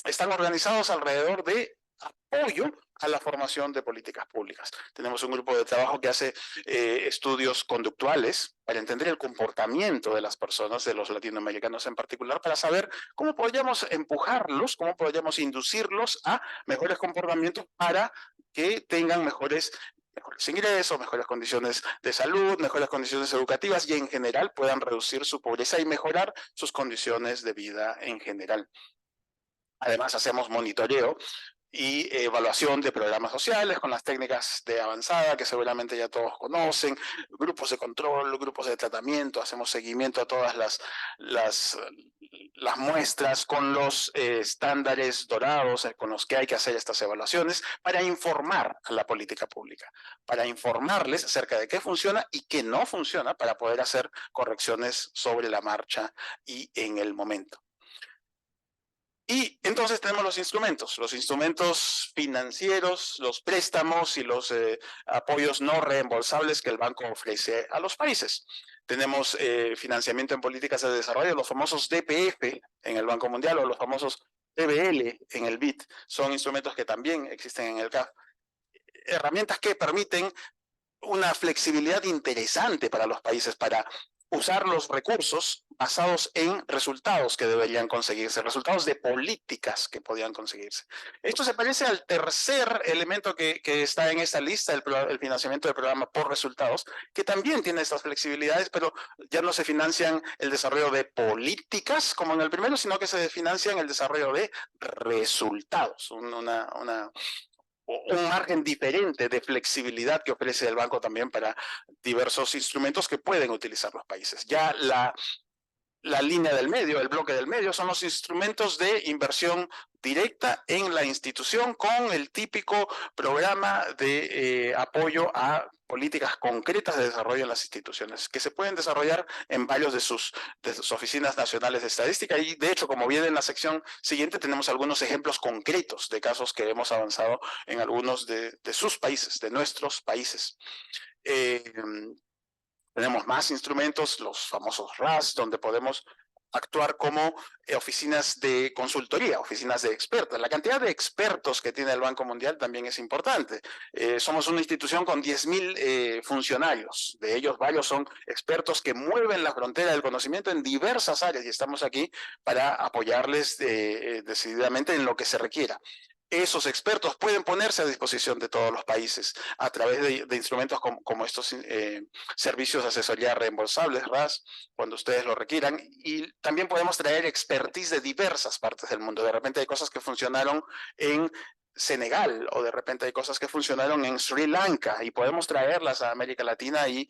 están organizados alrededor de apoyo a la formación de políticas públicas. Tenemos un grupo de trabajo que hace estudios conductuales para entender el comportamiento de las personas, de los latinoamericanos en particular, para saber cómo podríamos empujarlos, cómo podríamos inducirlos a mejores comportamientos para que tengan mejores ingresos, mejores condiciones de salud, mejores condiciones educativas y en general puedan reducir su pobreza y mejorar sus condiciones de vida en general. Además, hacemos monitoreo y evaluación de programas sociales con las técnicas de avanzada que seguramente ya todos conocen, grupos de control, grupos de tratamiento, hacemos seguimiento a todas las muestras con los estándares dorados con los que hay que hacer estas evaluaciones para informar a la política pública, para informarles acerca de qué funciona y qué no funciona para poder hacer correcciones sobre la marcha y en el momento. Y entonces tenemos los instrumentos financieros, los préstamos y los apoyos no reembolsables que el banco ofrece a los países. Tenemos financiamiento en políticas de desarrollo, los famosos DPF en el Banco Mundial o los famosos TBL en el BID. Son instrumentos que también existen en el CAF. Herramientas que permiten una flexibilidad interesante para los países para usar los recursos basados en resultados que deberían conseguirse, resultados de políticas que podían conseguirse. Esto se parece al tercer elemento que está en esta lista, el financiamiento del programa por resultados, que también tiene estas flexibilidades, pero ya no se financian el desarrollo de políticas como en el primero, sino que se financian el desarrollo de resultados, un margen diferente de flexibilidad que ofrece el banco también para diversos instrumentos que pueden utilizar los países. Ya la línea del medio, el bloque del medio, son los instrumentos de inversión directa en la institución con el típico programa de apoyo a políticas concretas de desarrollo en las instituciones, que se pueden desarrollar en varios de sus oficinas nacionales de estadística. Y de hecho, como viene en la sección siguiente, tenemos algunos ejemplos concretos de casos que hemos avanzado en algunos de sus países, de nuestros países. Tenemos más instrumentos, los famosos RAS, donde podemos actuar como oficinas de consultoría, oficinas de expertos. La cantidad de expertos que tiene el Banco Mundial también es importante. Somos una institución con 10.000 funcionarios. De ellos, varios son expertos que mueven la frontera del conocimiento en diversas áreas y estamos aquí para apoyarles decididamente en lo que se requiera. Esos expertos pueden ponerse a disposición de todos los países a través de instrumentos como estos servicios de asesoría reembolsables, RAS, cuando ustedes lo requieran. Y también podemos traer expertise de diversas partes del mundo. De repente hay cosas que funcionaron en Senegal o de repente hay cosas que funcionaron en Sri Lanka y podemos traerlas a América Latina y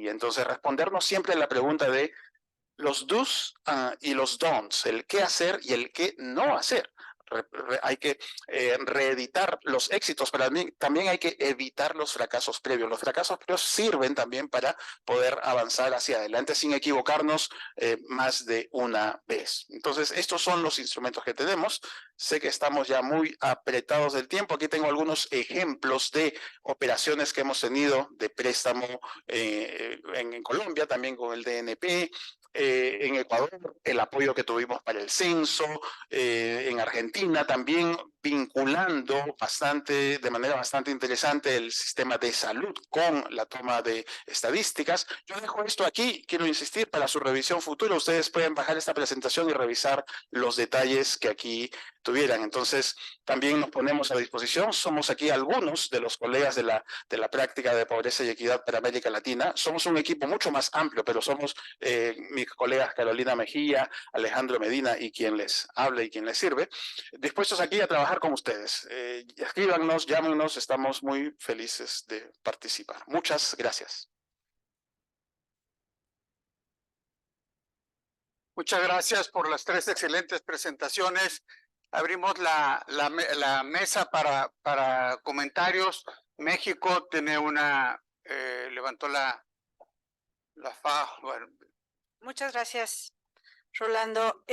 entonces respondernos siempre a la pregunta de los do's y los don'ts, el qué hacer y el qué no hacer. Hay que reeditar los éxitos, pero también hay que evitar los fracasos previos. Los fracasos previos sirven también para poder avanzar hacia adelante sin equivocarnos más de una vez. Entonces, estos son los instrumentos que tenemos. Sé que estamos ya muy apretados del tiempo. Aquí tengo algunos ejemplos de operaciones que hemos tenido de préstamo en Colombia, también con el DNP. En Ecuador, el apoyo que tuvimos para el censo, en Argentina también vinculando de manera bastante interesante el sistema de salud con la toma de estadísticas. Yo dejo esto aquí, quiero insistir, para su revisión futura. Ustedes pueden bajar esta presentación y revisar los detalles que aquí tuvieran. Entonces, también nos ponemos a disposición. Somos aquí algunos de los colegas de la práctica de pobreza y equidad para América Latina. Somos un equipo mucho más amplio, pero somos mis colegas Carolina Mejía, Alejandro Medina y quien les hable y quien les sirve, dispuestos aquí a trabajar con ustedes. Escríbanos, llámenos, estamos muy felices de participar. Muchas gracias. Muchas gracias por las tres excelentes presentaciones. Abrimos la mesa para comentarios. México tiene levantó la bueno. Muchas gracias, Rolando.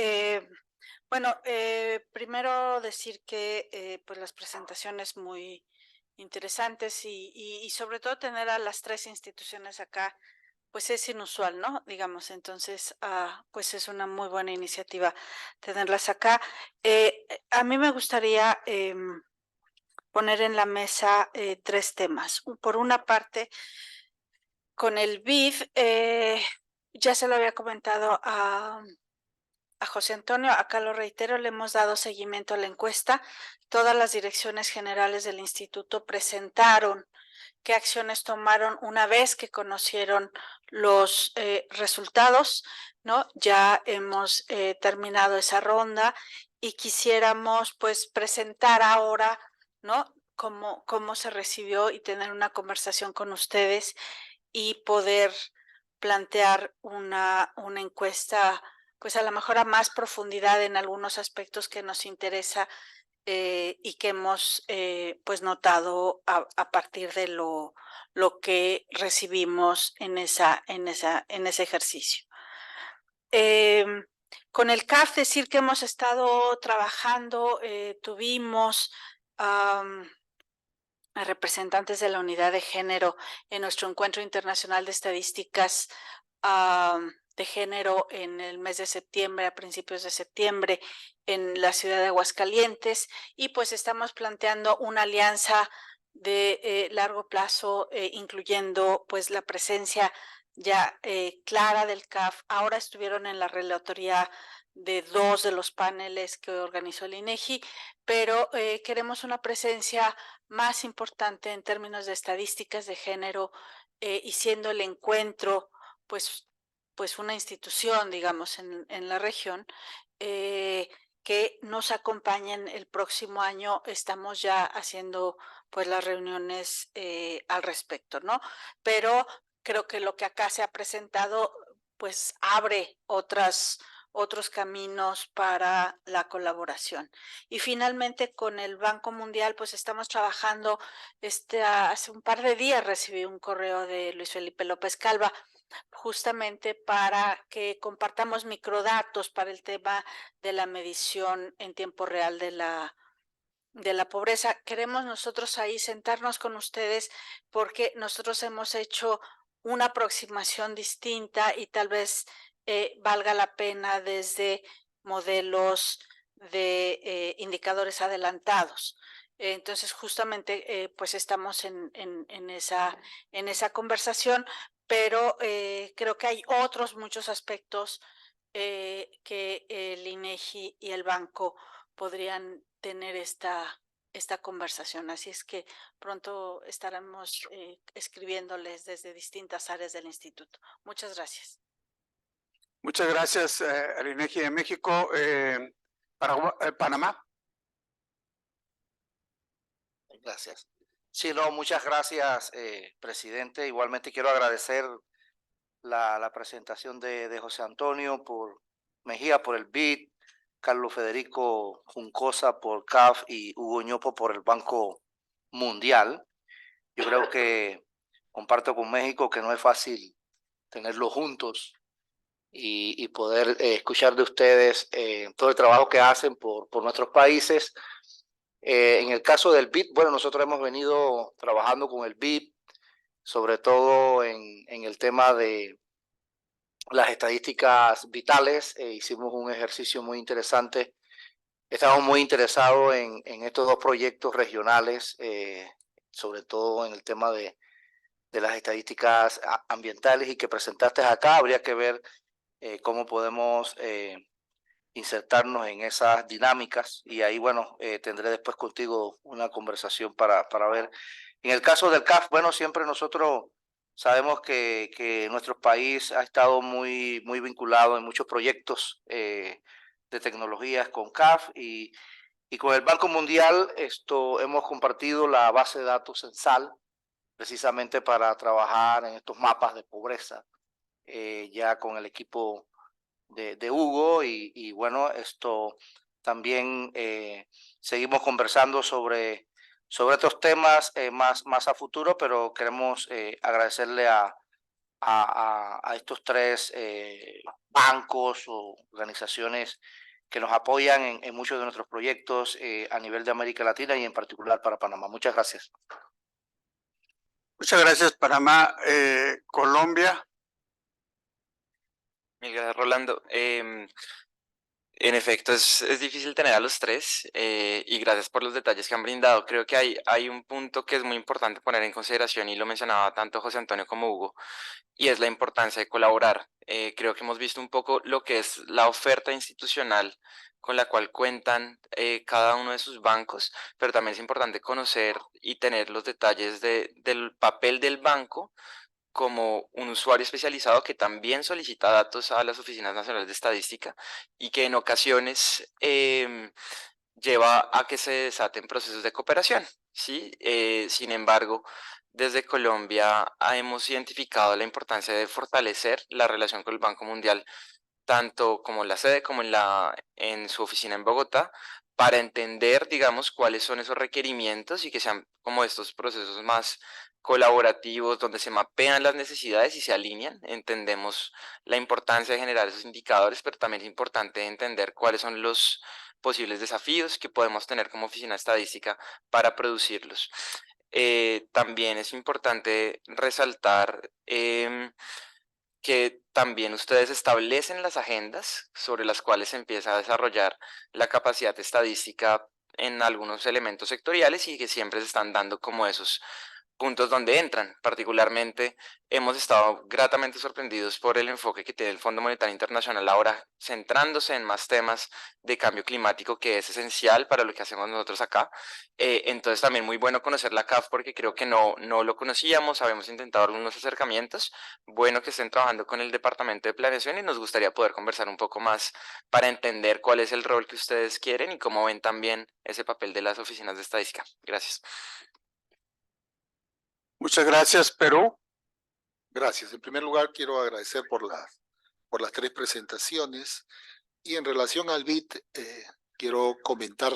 Primero decir que pues las presentaciones muy interesantes y sobre todo tener a las tres instituciones acá, pues es inusual, ¿no? Digamos, entonces, pues es una muy buena iniciativa tenerlas acá. A mí me gustaría poner en la mesa tres temas. Por una parte, con el BID, ya se lo había comentado a José Antonio, acá lo reitero, le hemos dado seguimiento a la encuesta. Todas las direcciones generales del instituto presentaron qué acciones tomaron una vez que conocieron los resultados, ¿no? Ya hemos terminado esa ronda y quisiéramos pues presentar ahora, ¿no? Cómo se recibió y tener una conversación con ustedes y poder plantear una encuesta pues a lo mejor a más profundidad en algunos aspectos que nos interesa y que hemos pues notado a partir de lo que recibimos en ese ejercicio. Con el CAF decir que hemos estado trabajando, tuvimos a representantes de la unidad de género en nuestro encuentro internacional de estadísticas de género en el mes de septiembre, a principios de septiembre, en la ciudad de Aguascalientes, y pues estamos planteando una alianza de largo plazo, incluyendo pues la presencia ya clara del CAF. Ahora estuvieron en la relatoría de 2 de los paneles que organizó el INEGI, pero queremos una presencia más importante en términos de estadísticas de género y siendo el encuentro, pues una institución, digamos, en la región, que nos acompañen el próximo año. Estamos ya haciendo pues las reuniones al respecto, ¿no? Pero creo que lo que acá se ha presentado pues abre otros caminos para la colaboración. Y finalmente con el Banco Mundial pues estamos trabajando, hace un par de días recibí un correo de Luis Felipe López Calva justamente para que compartamos microdatos para el tema de la medición en tiempo real de la pobreza. Queremos nosotros ahí sentarnos con ustedes porque nosotros hemos hecho una aproximación distinta y tal vez valga la pena desde modelos de indicadores adelantados. Entonces, justamente, pues estamos en esa conversación, pero creo que hay otros muchos aspectos que el INEGI y el banco podrían tener esta conversación. Así es que pronto estaremos escribiéndoles desde distintas áreas del instituto. Muchas gracias. Muchas gracias al INEGI de México. Panamá. Gracias. Sí, no, muchas gracias, presidente. Igualmente quiero agradecer la presentación de José Antonio Mejía por el BID, Carlos Federico Juncosa por CAF y Hugo Ñopo por el Banco Mundial. Yo creo que comparto con México que no es fácil tenerlos juntos y poder escuchar de ustedes todo el trabajo que hacen por nuestros países. En el caso del BID, bueno, nosotros hemos venido trabajando con el BID, sobre todo en el tema de las estadísticas vitales. Hicimos un ejercicio muy interesante. Estamos muy interesados en estos 2 proyectos regionales, sobre todo en el tema de las estadísticas ambientales y que presentaste acá. Habría que ver cómo podemos insertarnos en esas dinámicas y ahí, bueno, tendré después contigo una conversación para ver. En el caso del CAF, bueno, siempre nosotros sabemos que nuestro país ha estado muy vinculado en muchos proyectos de tecnologías con CAF y con el Banco Mundial hemos compartido la base de datos censal precisamente para trabajar en estos mapas de pobreza ya con el equipo de Hugo y bueno, también seguimos conversando sobre estos temas más a futuro, pero queremos agradecerle a estos 3 bancos o organizaciones que nos apoyan en muchos de nuestros proyectos a nivel de América Latina y en particular para Panamá. Muchas gracias. Muchas gracias, Panamá. Colombia. Mil gracias, Rolando. En efecto, es difícil tener a los 3 y gracias por los detalles que han brindado. Creo que hay un punto que es muy importante poner en consideración y lo mencionaba tanto José Antonio como Hugo, y es la importancia de colaborar. Creo que hemos visto un poco lo que es la oferta institucional con la cual cuentan cada uno de sus bancos, pero también es importante conocer y tener los detalles del papel del banco como un usuario especializado que también solicita datos a las oficinas nacionales de estadística y que en ocasiones lleva a que se desaten procesos de cooperación, ¿sí? Sin embargo, desde Colombia hemos identificado la importancia de fortalecer la relación con el Banco Mundial, tanto como la sede como en su oficina en Bogotá, para entender, digamos, cuáles son esos requerimientos y que sean como estos procesos más colaborativos, donde se mapean las necesidades y se alinean. Entendemos la importancia de generar esos indicadores, pero también es importante entender cuáles son los posibles desafíos que podemos tener como oficina estadística para producirlos. También es importante resaltar que también ustedes establecen las agendas sobre las cuales se empieza a desarrollar la capacidad estadística en algunos elementos sectoriales y que siempre se están dando como esos puntos donde entran. Particularmente hemos estado gratamente sorprendidos por el enfoque que tiene el Fondo Monetario Internacional ahora, centrándose en más temas de cambio climático, que es esencial para lo que hacemos nosotros acá. Entonces también muy bueno conocer la CAF, porque creo que no lo conocíamos, habíamos intentado algunos acercamientos. Bueno que estén trabajando con el Departamento de Planeación y nos gustaría poder conversar un poco más para entender cuál es el rol que ustedes quieren y cómo ven también ese papel de las oficinas de estadística. Gracias. Muchas gracias, Perú. Gracias. En primer lugar, quiero agradecer por las tres presentaciones. Y en relación al BID, quiero comentar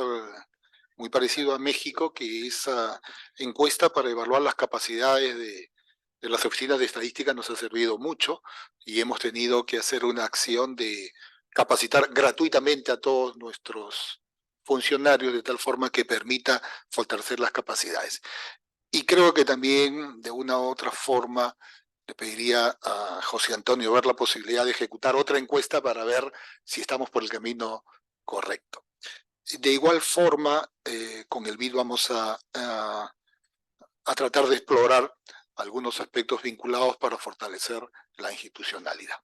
muy parecido a México, que esa encuesta para evaluar las capacidades de las oficinas de estadística nos ha servido mucho y hemos tenido que hacer una acción de capacitar gratuitamente a todos nuestros funcionarios de tal forma que permita fortalecer las capacidades. Y creo que también de una u otra forma le pediría a José Antonio ver la posibilidad de ejecutar otra encuesta para ver si estamos por el camino correcto. De igual forma, con el BID vamos a tratar de explorar algunos aspectos vinculados para fortalecer la institucionalidad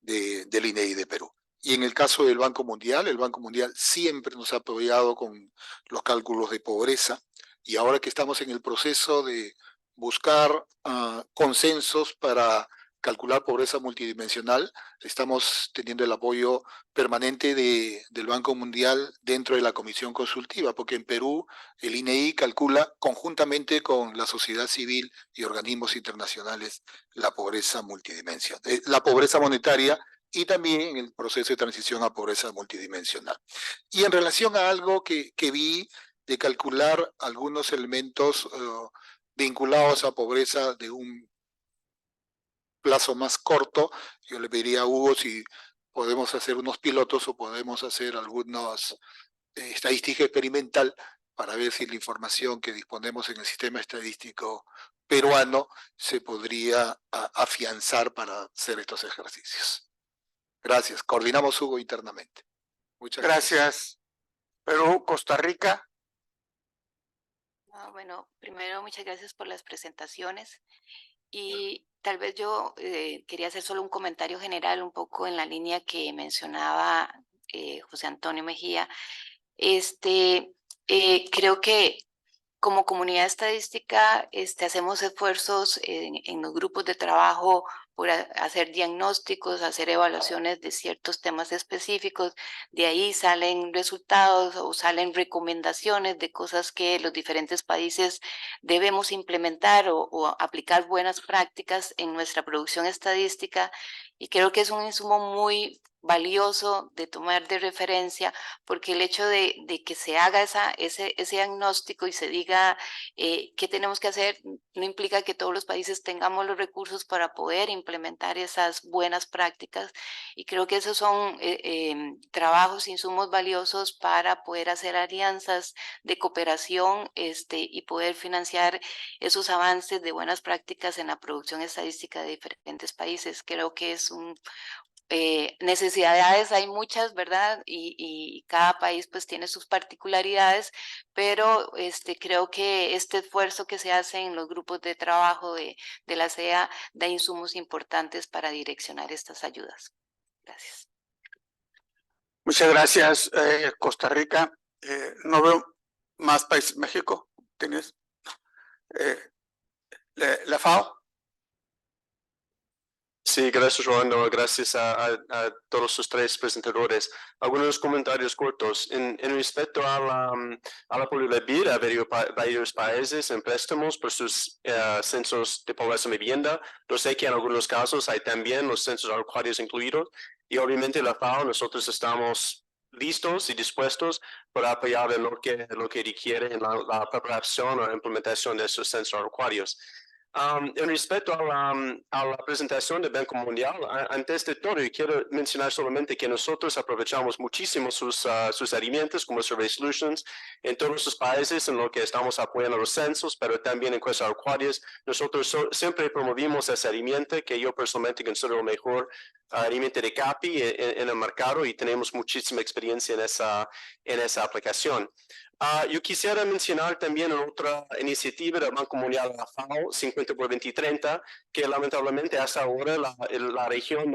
del INEI de Perú. Y en el caso del Banco Mundial, el Banco Mundial siempre nos ha apoyado con los cálculos de pobreza, y ahora que estamos en el proceso de buscar consensos para calcular pobreza multidimensional, estamos teniendo el apoyo permanente del Banco Mundial dentro de la comisión consultiva, porque en Perú el INEI calcula conjuntamente con la sociedad civil y organismos internacionales la pobreza multidimensional, la pobreza monetaria, y también en el proceso de transición a pobreza multidimensional. Y en relación a algo que vi de calcular algunos elementos vinculados a pobreza de un plazo más corto, yo le pediría a Hugo si podemos hacer unos pilotos o podemos hacer algunas estadística experimental para ver si la información que disponemos en el sistema estadístico peruano se podría afianzar para hacer estos ejercicios. Gracias. Coordinamos, Hugo, internamente. Muchas gracias. Gracias. Perú, Costa Rica. Bueno, primero muchas gracias por las presentaciones y tal vez yo quería hacer solo un comentario general un poco en la línea que mencionaba José Antonio Mejía. Creo que como comunidad estadística hacemos esfuerzos en los grupos de trabajo por hacer diagnósticos, hacer evaluaciones de ciertos temas específicos. De ahí salen resultados o salen recomendaciones de cosas que los diferentes países debemos implementar o aplicar buenas prácticas en nuestra producción estadística. Y creo que es un insumo muy valioso de tomar de referencia, porque el hecho de que se haga ese diagnóstico y se diga qué tenemos que hacer, no implica que todos los países tengamos los recursos para poder implementar esas buenas prácticas, y creo que esos son trabajos, insumos valiosos para poder hacer alianzas de cooperación y poder financiar esos avances de buenas prácticas en la producción estadística de diferentes países. Creo que es necesidades hay muchas, ¿verdad? Y cada país pues tiene sus particularidades, pero creo que este esfuerzo que se hace en los grupos de trabajo de la CEA da insumos importantes para direccionar estas ayudas. Gracias. Muchas gracias, Costa Rica. No veo más países. México, ¿tienes? La FAO. Sí, gracias, Rolando. Gracias a todos sus tres presentadores. Algunos comentarios cortos. En respecto a la política BID, ha habido varios países en préstamos por sus censos de pobreza y vivienda. Yo sé que en algunos casos hay también los censos agropecuarios incluidos. Y obviamente la FAO, nosotros estamos listos y dispuestos para apoyar en lo que requiere en la preparación o implementación de esos censos agropecuarios. En respecto a la presentación del Banco Mundial, antes de todo, quiero mencionar solamente que nosotros aprovechamos muchísimo sus herramientas como Survey Solutions en todos los países en lo que estamos apoyando los censos, pero también en encuestas agropecuarias. Nosotros siempre promovimos esa herramienta que yo personalmente considero mejor herramienta de CAPI en el mercado, y tenemos muchísima experiencia en esa aplicación. Yo quisiera mencionar también otra iniciativa del Banco Mundial, la FAO, 50 por 2030, que lamentablemente hasta ahora la región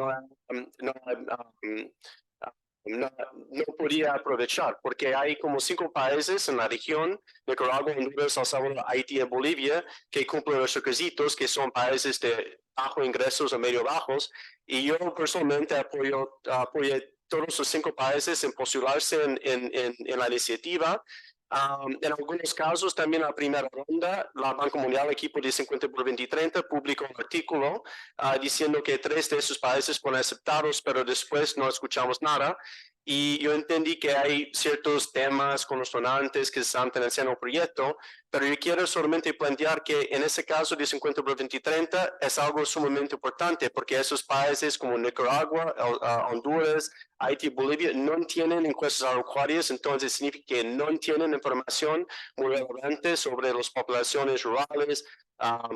no podía aprovechar, porque hay como 5 países en la región, Nicaragua, Honduras, El Salvador, Haití y Bolivia, que cumplen los requisitos, que son países de bajos ingresos o medio bajos, y yo personalmente apoyé todos los 5 países en postularse en la iniciativa. En algunos casos, también en la primera ronda, la Banco Mundial, equipo de 50 por 2030, publicó un artículo diciendo que 3 de esos países fueron aceptados, pero después no escuchamos nada. Y yo entendí que hay ciertos temas con los donantes que están financiando el proyecto, pero yo quiero solamente plantear que en ese caso de 50 por 2030 es algo sumamente importante, porque esos países como Nicaragua, Honduras, Haití y Bolivia no tienen encuestas agropecuarias, entonces significa que no tienen información muy relevante sobre las poblaciones rurales,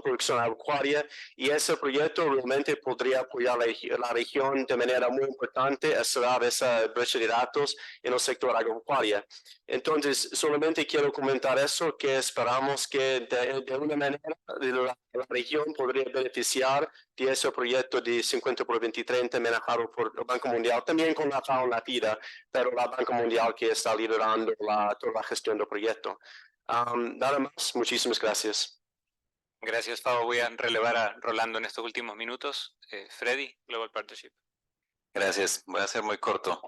producción agropecuaria, y ese proyecto realmente podría apoyar la región de manera muy importante a cerrar esa brecha de datos en el sector agropecuario. Entonces, solamente quiero comentar eso, que esperamos que de una manera la región podría beneficiar de ese proyecto de 50 por 2030 manejado por el Banco Mundial, también con la FAO en la vida, pero la Banco Mundial que está liderando toda la gestión del proyecto. Nada más, muchísimas gracias. Gracias, Fabo. Voy a relevar a Rolando en estos últimos minutos. Freddy, Global Partnership. Gracias, voy a ser muy corto.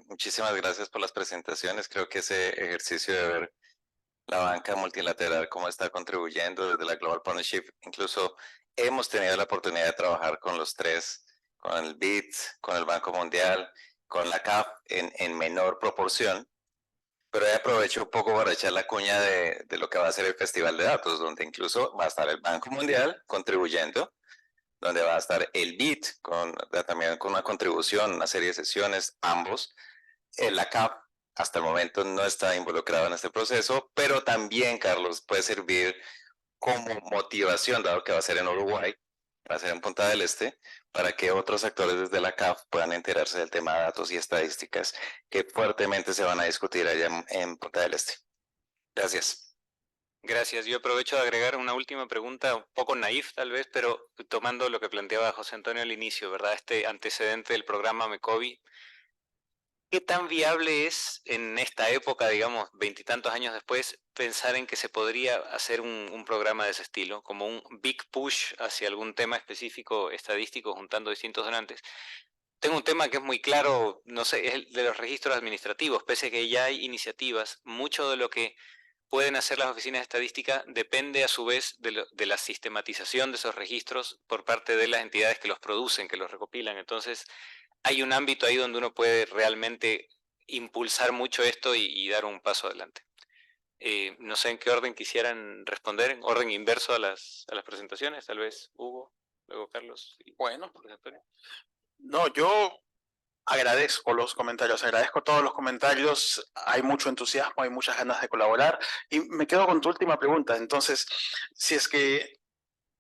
Muchísimas gracias por las presentaciones. Creo que ese ejercicio de ver la banca multilateral, cómo está contribuyendo desde la Global Partnership, incluso hemos tenido la oportunidad de trabajar con los 3, con el BID, con el Banco Mundial, con la CAF en menor proporción, pero aprovecho un poco para echar la cuña de lo que va a ser el Festival de Datos, donde incluso va a estar el Banco Mundial contribuyendo, donde va a estar el BID también con una contribución, una serie de sesiones, ambos. La CAF hasta el momento no está involucrado en este proceso, pero también, Carlos, puede servir como motivación, dado que va a ser en Uruguay, va a ser en Punta del Este, para que otros actores desde la CAF puedan enterarse del tema de datos y estadísticas que fuertemente se van a discutir allá en Punta del Este. Gracias. Gracias. Yo aprovecho de agregar una última pregunta, un poco naif tal vez, pero tomando lo que planteaba José Antonio al inicio, ¿verdad? Este antecedente del programa MECOVI. ¿Qué tan viable es en esta época, digamos, 20 y tantos años después, pensar en que se podría hacer un programa de ese estilo, como un big push hacia algún tema específico estadístico juntando distintos donantes? Tengo un tema que es muy claro, no sé, es el de los registros administrativos. Pese a que ya hay iniciativas, mucho de lo que pueden hacer las oficinas de estadística depende a su vez de la sistematización de esos registros por parte de las entidades que los producen, que los recopilan. Entonces, hay un ámbito ahí donde uno puede realmente impulsar mucho esto y dar un paso adelante. No sé en qué orden quisieran responder, en orden inverso a las presentaciones, tal vez Hugo, luego Carlos. Bueno, no, yo agradezco los comentarios, agradezco todos los comentarios, hay mucho entusiasmo, hay muchas ganas de colaborar y me quedo con tu última pregunta. Entonces, si es que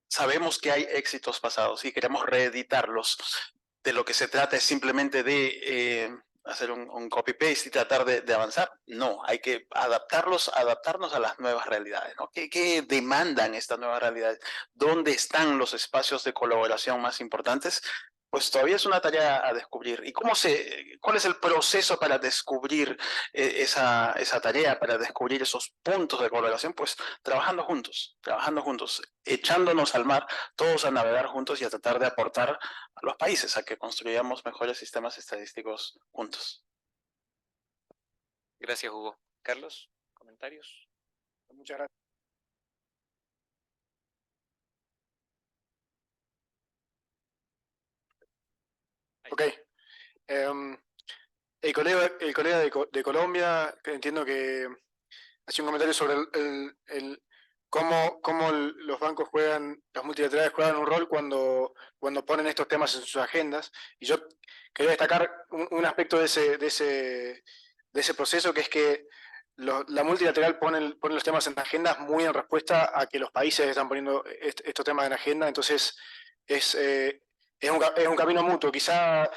sabemos que hay éxitos pasados y queremos reeditarlos, de lo que se trata es simplemente de hacer un copy-paste y tratar de avanzar. No, hay que adaptarnos a las nuevas realidades, ¿no? ¿Qué demandan estas nuevas realidades? ¿Dónde están los espacios de colaboración más importantes? Pues todavía es una tarea a descubrir. ¿Y cuál es el proceso para descubrir esa tarea, para descubrir esos puntos de colaboración? Pues trabajando juntos, echándonos al mar, todos a navegar juntos y a tratar de aportar a los países a que construyamos mejores sistemas estadísticos juntos. Gracias, Hugo. Carlos, ¿comentarios? Muchas gracias. Ok. El colega de Colombia, que entiendo que hacía un comentario sobre cómo los bancos los multilaterales juegan un rol cuando ponen estos temas en sus agendas. Y yo quería destacar un aspecto de ese proceso, que es que la multilateral pone los temas en agendas muy en respuesta a que los países están poniendo estos temas en agenda. Entonces, es un camino mutuo. Quizá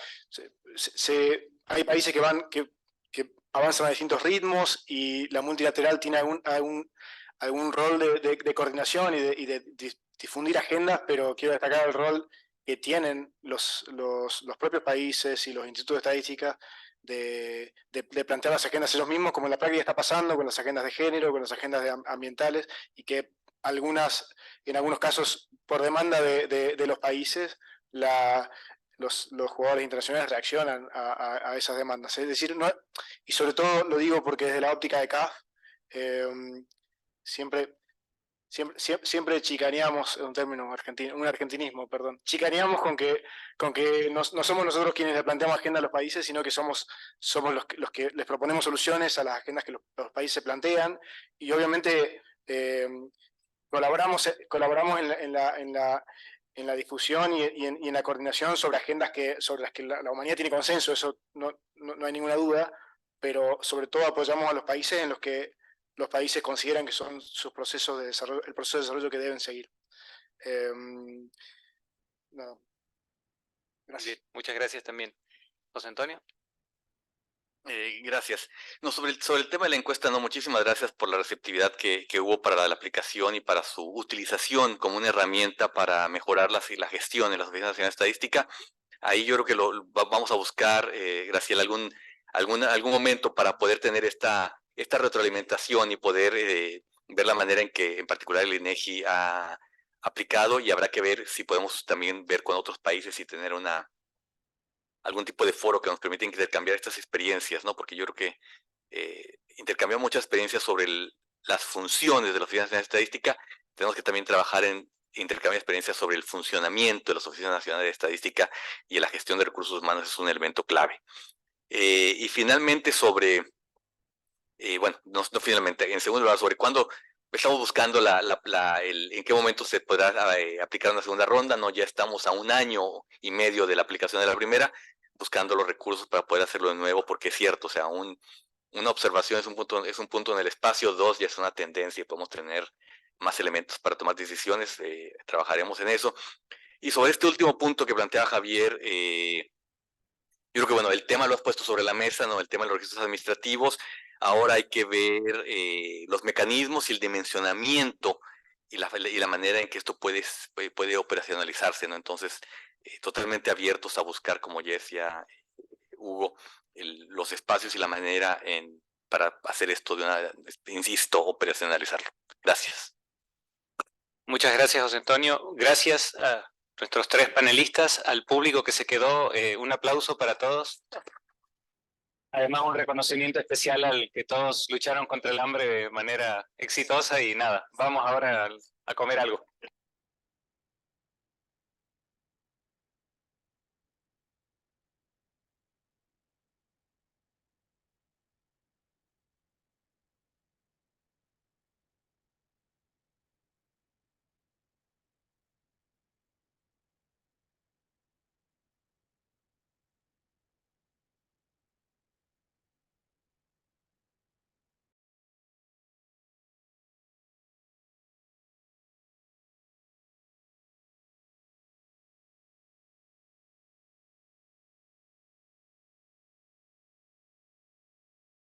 hay países que avanzan a distintos ritmos y la multilateral tiene algún rol de coordinación y de difundir agendas, pero quiero destacar el rol que tienen los propios países y los institutos de estadística de plantear las agendas ellos mismos, como en la práctica está pasando con las agendas de género, con las agendas ambientales, y que en algunos casos, por demanda de los países, los jugadores internacionales reaccionan a esas demandas. Es decir, y sobre todo lo digo porque desde la óptica de CAF, siempre chicaneamos, un término argentino, un argentinismo, perdón, chicaneamos con que no somos nosotros quienes le planteamos agenda a los países, sino que somos los que les proponemos soluciones a las agendas que los países plantean, y obviamente colaboramos en la difusión y en la coordinación sobre agendas sobre las que la humanidad tiene consenso, eso no hay ninguna duda, pero sobre todo apoyamos a los países en los que los países consideran que son sus procesos de desarrollo, el proceso de desarrollo que deben seguir. Nada. Gracias. Muchas gracias también. José Antonio. Gracias. No, sobre el tema de la encuesta, no, muchísimas gracias por la receptividad que hubo para la aplicación y para su utilización como una herramienta para mejorar la gestión en las oficinas nacionales de estadística. Ahí yo creo que vamos a buscar, Graciela, algún momento para poder tener esta retroalimentación y poder ver la manera en que en particular el INEGI ha aplicado, y habrá que ver si podemos también ver con otros países y tener algún tipo de foro que nos permita intercambiar estas experiencias, ¿no? Porque yo creo que intercambiamos muchas experiencias sobre las funciones de las oficinas nacionales de estadística. Tenemos que también trabajar en intercambiar experiencias sobre el funcionamiento de las oficinas nacionales de estadística, y la gestión de recursos humanos es un elemento clave. Y finalmente finalmente, en segundo lugar, sobre cuándo estamos buscando en qué momento se podrá aplicar una segunda ronda, ¿no? Ya estamos a 1 año y medio de la aplicación de la primera, buscando los recursos para poder hacerlo de nuevo, porque es cierto, o sea, una observación es un punto en el espacio, 2 ya es una tendencia y podemos tener más elementos para tomar decisiones, trabajaremos en eso. Y sobre este último punto que planteaba Javier, yo creo que, bueno, el tema lo has puesto sobre la mesa, ¿no? El tema de los registros administrativos. Ahora hay que ver los mecanismos y el dimensionamiento y la manera en que esto puede operacionalizarse, ¿no? Entonces, totalmente abiertos a buscar, como ya decía Hugo, los espacios y la manera para hacer esto insisto, operacionalizarlo. Gracias. Muchas gracias, José Antonio. Gracias a nuestros 3 panelistas, al público que se quedó, un aplauso para todos. Además, un reconocimiento especial al que todos lucharon contra el hambre de manera exitosa, y nada, vamos ahora a comer algo.